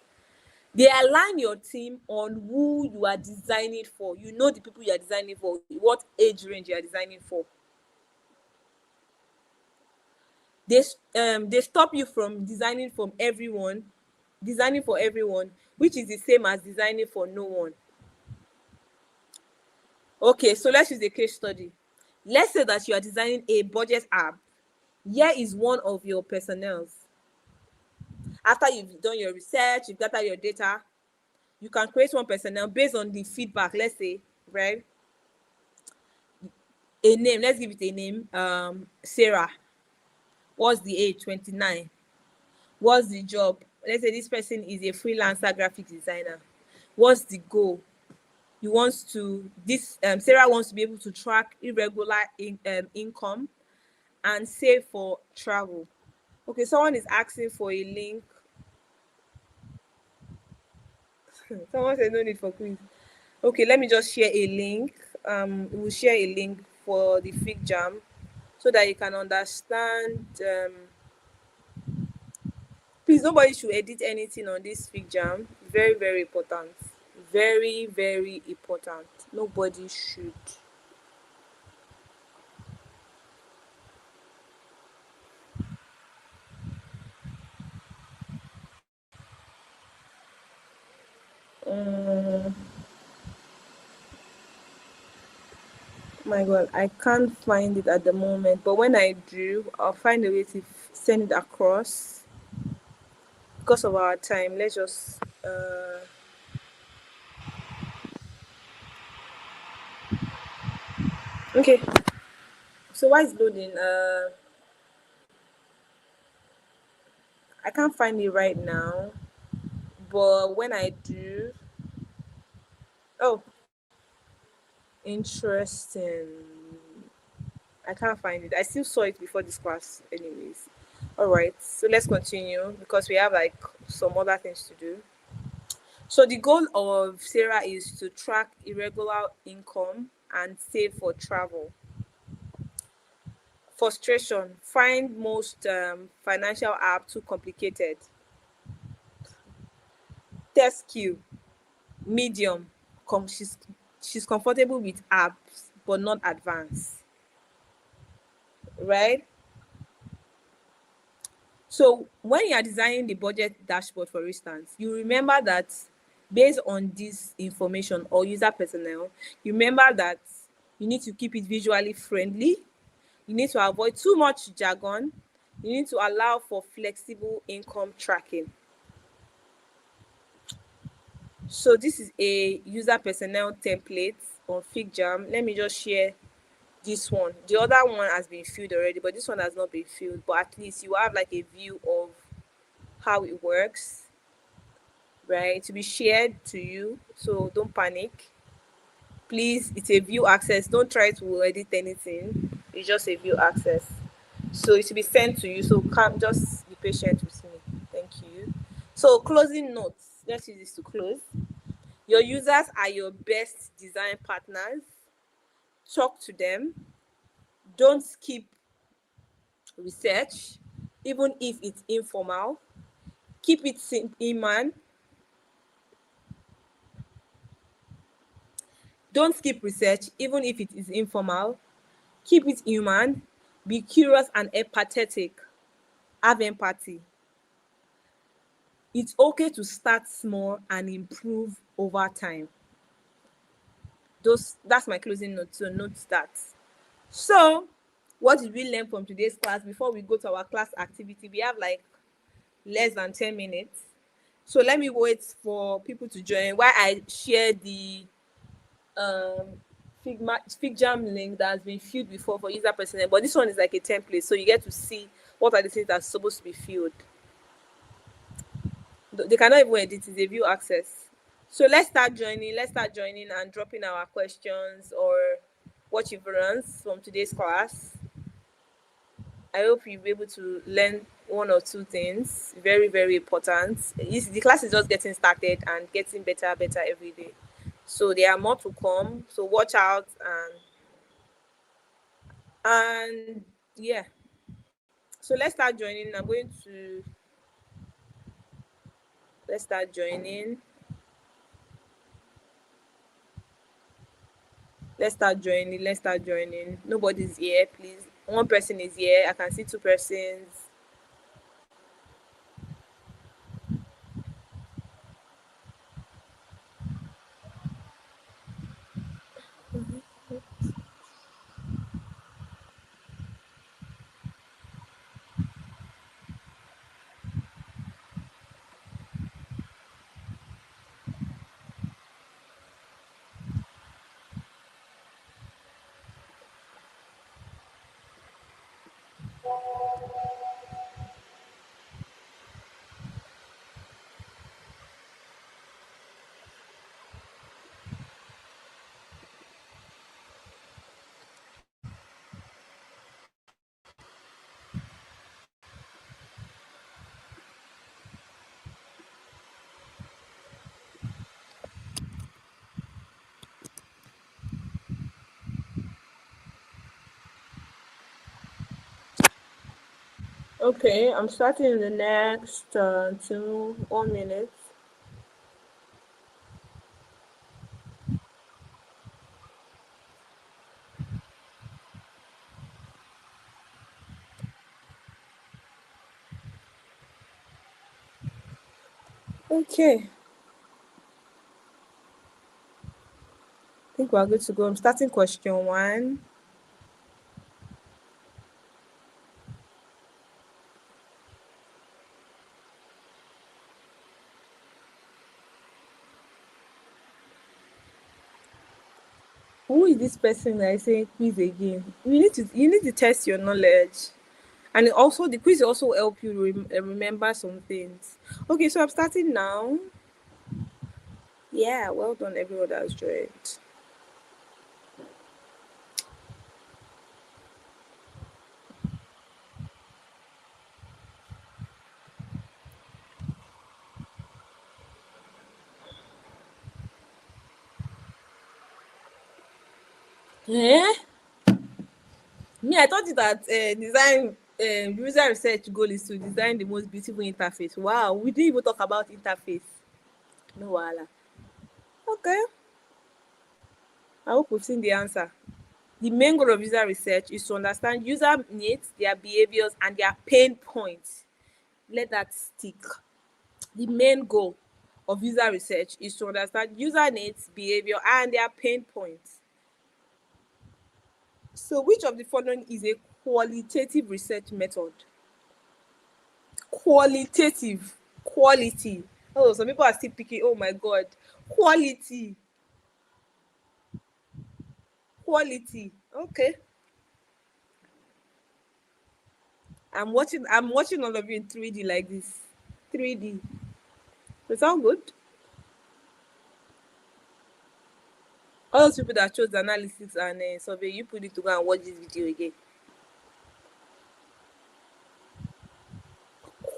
They align your team on who you are designing for. You know the people you are designing for, what age range you are designing for. They stop you from designing for everyone, which is the same as designing for no one. Okay, so let's use a case study. Let's say that you are designing a budget app. Here is one of your personnels. After you've done your research, you've gathered your data, you can create one personnel based on the feedback. Let's say, right? A name, let's give it a name. Sarah. What's the age? 29. What's the job? Let's say this person is a freelancer graphic designer. What's the goal? Sarah wants to be able to track irregular income and save for travel. Okay, someone is asking for a link. Someone said no need for quiz. Okay, let me just share a link. We'll share a link for the Fig Jam so that you can understand. Please, nobody should edit anything on this Fig Jam. Very, very important. Very, very important. Nobody should. My God, I can't find it at the moment, but when I do, I'll find a way to send it across. Because of our time, let's just okay. So why is loading? I can't find it right now, but when I do, oh, interesting. I can't find it. I still saw it before this class, anyways. All right, so let's continue because we have like some other things to do. So the goal of Sarah is to track irregular income and save for travel. Frustration: find most financial app too complicated. Test queue: medium. She's comfortable with apps but not advanced, right? So when you are designing the budget dashboard, for instance, you remember that based on this information or user personnel, you remember that you need to keep it visually friendly. You need to avoid too much jargon. You need to allow for flexible income tracking. So this is a user personnel template on FigJam. Let me just share this one. The other one has been filled already, but this one has not been filled. But at least you have like a view of how it works, right? To be shared to you. So don't panic. Please, it's a view access. Don't try to edit anything. It's just a view access. So it should be sent to you. So come, just be patient with me. Thank you. So closing notes. Let's use this to close. Your users are your best design partners. Talk to them. Don't skip research, even if it's informal. Keep it in man. Don't skip research, even if it is informal. Keep it human. Be curious and empathetic. Have empathy. It's okay to start small and improve over time. That's my closing note, so note that. So, what did we learn from today's class? Before we go to our class activity, we have like less than 10 minutes. So let me wait for people to join while I share the FigJam link that has been filled before for user personnel, but this one is like a template, so you get to see what are the things that are supposed to be filled. They cannot even edit it, they view access. So let's start joining and dropping our questions or what you've learned from today's class. I hope you'll be able to learn one or two things. Very, very important. The class is just getting started and getting better every day. So there are more to come. So watch out and yeah. So let's start joining. Let's start joining. Let's start joining. Nobody's here, please. One person is here. I can see two persons. Okay, I'm starting in the next 1 minute. Okay. I think we're good to go. I'm starting question 1. Who is this person that is saying quiz again? You need to test your knowledge. And also the quiz also help you remember some things. Okay, so I'm starting now. Yeah, well done everyone that has joined. Eh? Me, I thought that design user research goal is to design the most beautiful interface. Wow, we didn't even talk about interface. No wahala. Okay. I hope we've seen the answer. The main goal of user research is to understand user needs, their behaviors, and their pain points. Let that stick. The main goal of user research is to understand user needs, behavior, and their pain points. So which of the following is a qualitative research method? Qualitative. Quality. Oh, some people are still picking. Oh my God. Quality. Quality. Okay. I'm watching all of you in 3D like this. 3D. It sound good? All those people that chose analysis and survey, you put it to go and watch this video again.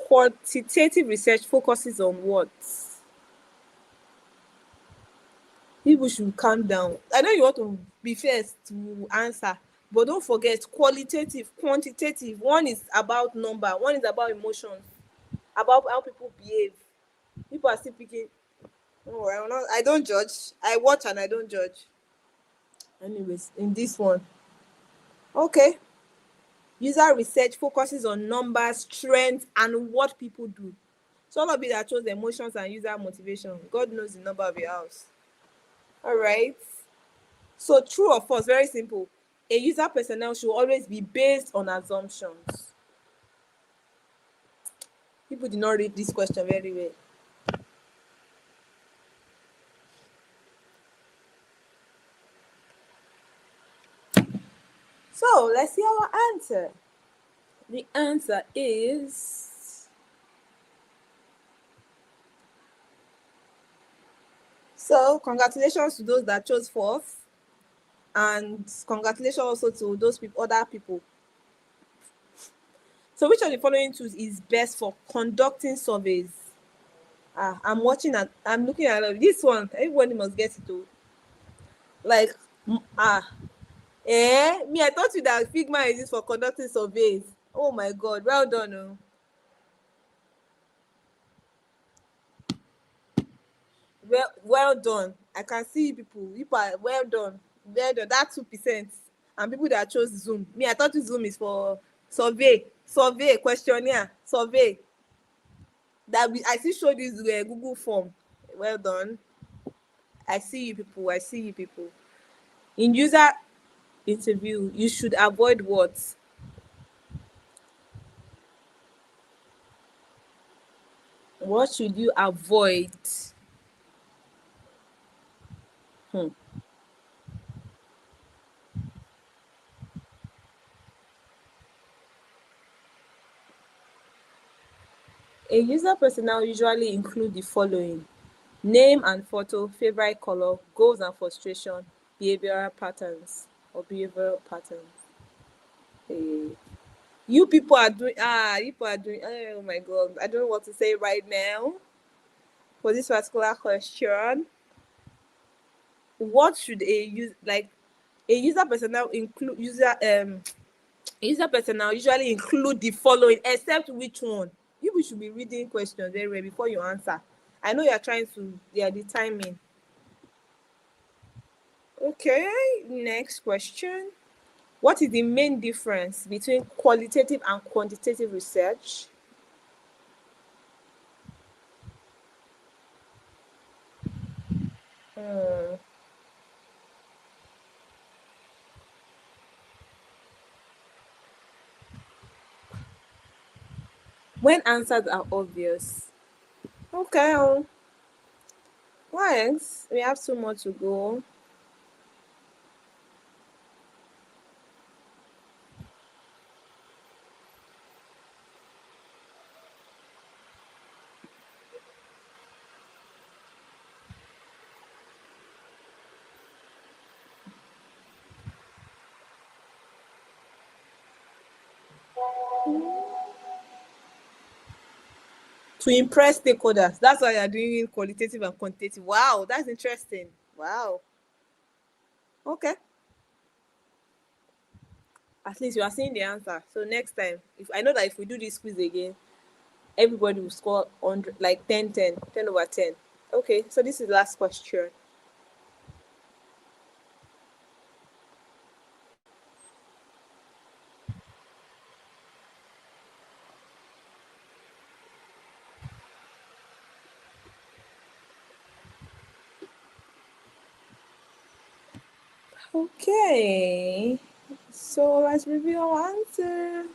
Quantitative research focuses on what? People should calm down. I know you want to be first to answer, but don't forget qualitative, quantitative. One is about number, one is about emotions, about how people behave. People are still picking. Oh, I don't judge. I watch and I don't judge. Anyways, in this one, okay. User research focuses on numbers, trends, and what people do. So all of it that shows emotions and user motivation. God knows the number of your house. All right. So true or false, very simple. A user personnel should always be based on assumptions. People did not read this question very well. So let's see our answer. The answer is so congratulations to those that chose false, and congratulations also to those people, other people. So which of the following tools is best for conducting surveys? I'm watching and I'm looking at this one. Everybody must get it too. Like me, I thought you that Figma is used for conducting surveys. Oh my god, well done. Oh. Well done. I can see people. People are well done. Well done. That 2%. And people that chose Zoom. Me, I thought Zoom is for survey, questionnaire, survey. I still showed this Google form. Well done. I see you people. I see you people. In user interview, you should avoid what? What should you avoid? A user personnel usually include the following: name and photo, favorite color, goals and frustration, behavioral patterns or behavioral patterns. Eh, you people are doing oh my god, I don't know what to say right now for this particular question. What should a user personnel include user personnel usually include the following, except which one? You should be reading questions very well before you answer. I know you're trying to, the timing. Okay, next question. What is the main difference between qualitative and quantitative research? When answers are obvious. Okay, thanks. We have 2 more to go. To impress stakeholders. That's why you're doing qualitative and quantitative. Wow, that's interesting. Wow. Okay. At least you are seeing the answer. So next time, if I know that if we do this quiz again, everybody will score 100, like 10, 10, 10 over 10. Okay, so this is the last question. Okay, so let's review our answer.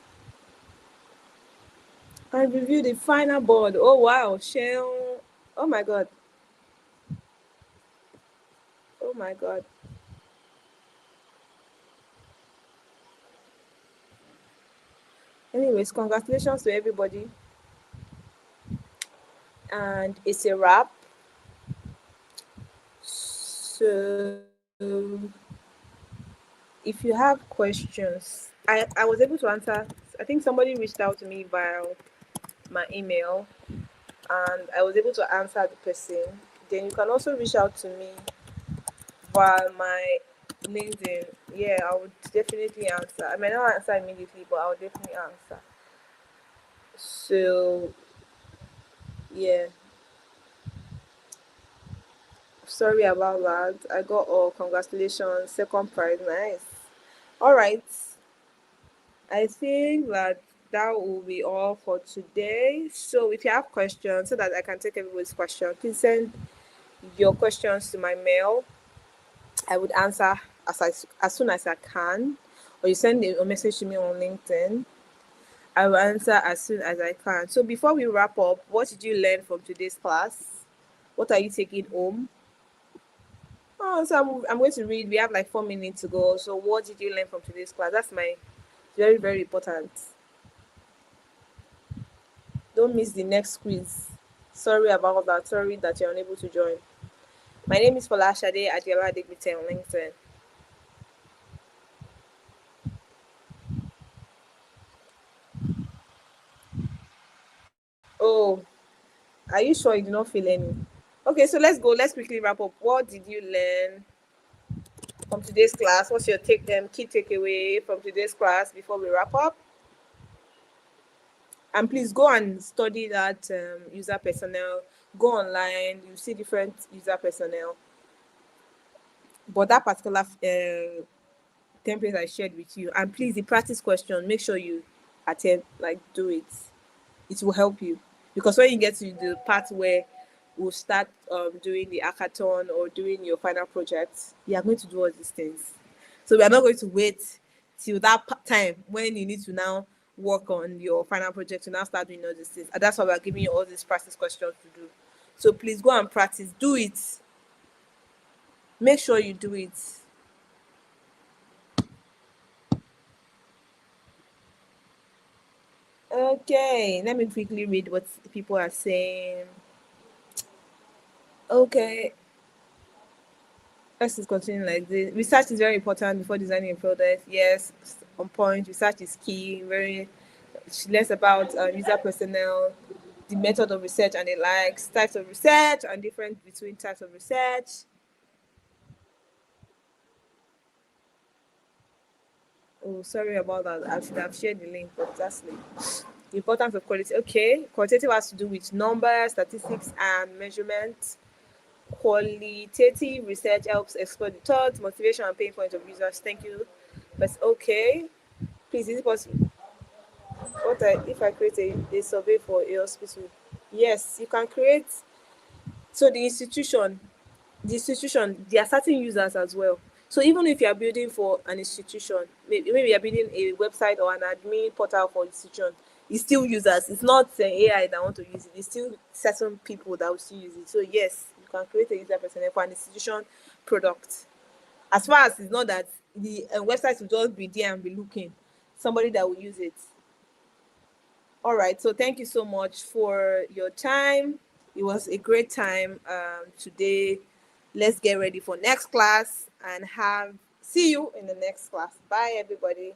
And review the final board. Oh wow, Shell. Oh my god. Oh my god. Anyways, congratulations to everybody. And it's a wrap. So if you have questions, I was able to answer. I think somebody reached out to me via my email and I was able to answer the person. Then you can also reach out to me via my LinkedIn. Yeah, I would definitely answer. I may not answer immediately, but I would definitely answer. So yeah. Sorry about that. I got all. Congratulations. Second prize. Nice. All right. I think that will be all for today. So if you have questions, so that I can take everybody's question, please send your questions to my mail. I would answer as soon as I can, or you send a message to me on LinkedIn. I will answer as soon as I can. So before we wrap up, what did you learn from today's class? What are you taking home? Oh, so I'm going to read. We have like 4 minutes to go. So what did you learn from today's class? That's my very, very important. Don't miss the next quiz. Sorry about that. Sorry that you're unable to join. My name is Folashade Adiola Digbite on LinkedIn. Oh, are you sure you do not feel any? Okay, so let's go. Let's quickly wrap up. What did you learn from today's class? What's your key takeaway from today's class before we wrap up? And please go and study that user personnel. Go online, you see different user personnel. But that particular template I shared with you, and please, the practice question, make sure you attend, like do it. It will help you, because when you get to the part where we'll start doing the hackathon or doing your final project, you are going to do all these things. So we are not going to wait till that time when you need to now work on your final project to now start doing all these things. And that's why we're giving you all these practice questions to do. So please go and practice. Do it. Make sure you do it. Okay, let me quickly read what people are saying. Okay. Let's just continue like this. Research is very important before designing a product. Yes, on point. Research is key. Very less about user personnel, the method of research and the likes, types of research and difference between types of research. Oh, sorry about that. I should have shared the link, but that's late. The importance of quality. Okay, qualitative has to do with numbers, statistics, and measurement. Qualitative research helps explore the thoughts, motivation, and pain points of users. Thank you. But okay, please, is it possible? If I create a survey for a hospital? Yes, you can create. So the institution, there are certain users as well. So even if you are building for an institution, maybe you're building a website or an admin portal for institution, it's still users. It's not AI that want to use it. It's still certain people that will still use it. So yes, you can create a user personnel for an institution product. As far as it's not that the website will just be there and be looking, somebody that will use it. All right. So thank you so much for your time. It was a great time today. Let's get ready for next class and see you in the next class. Bye, everybody.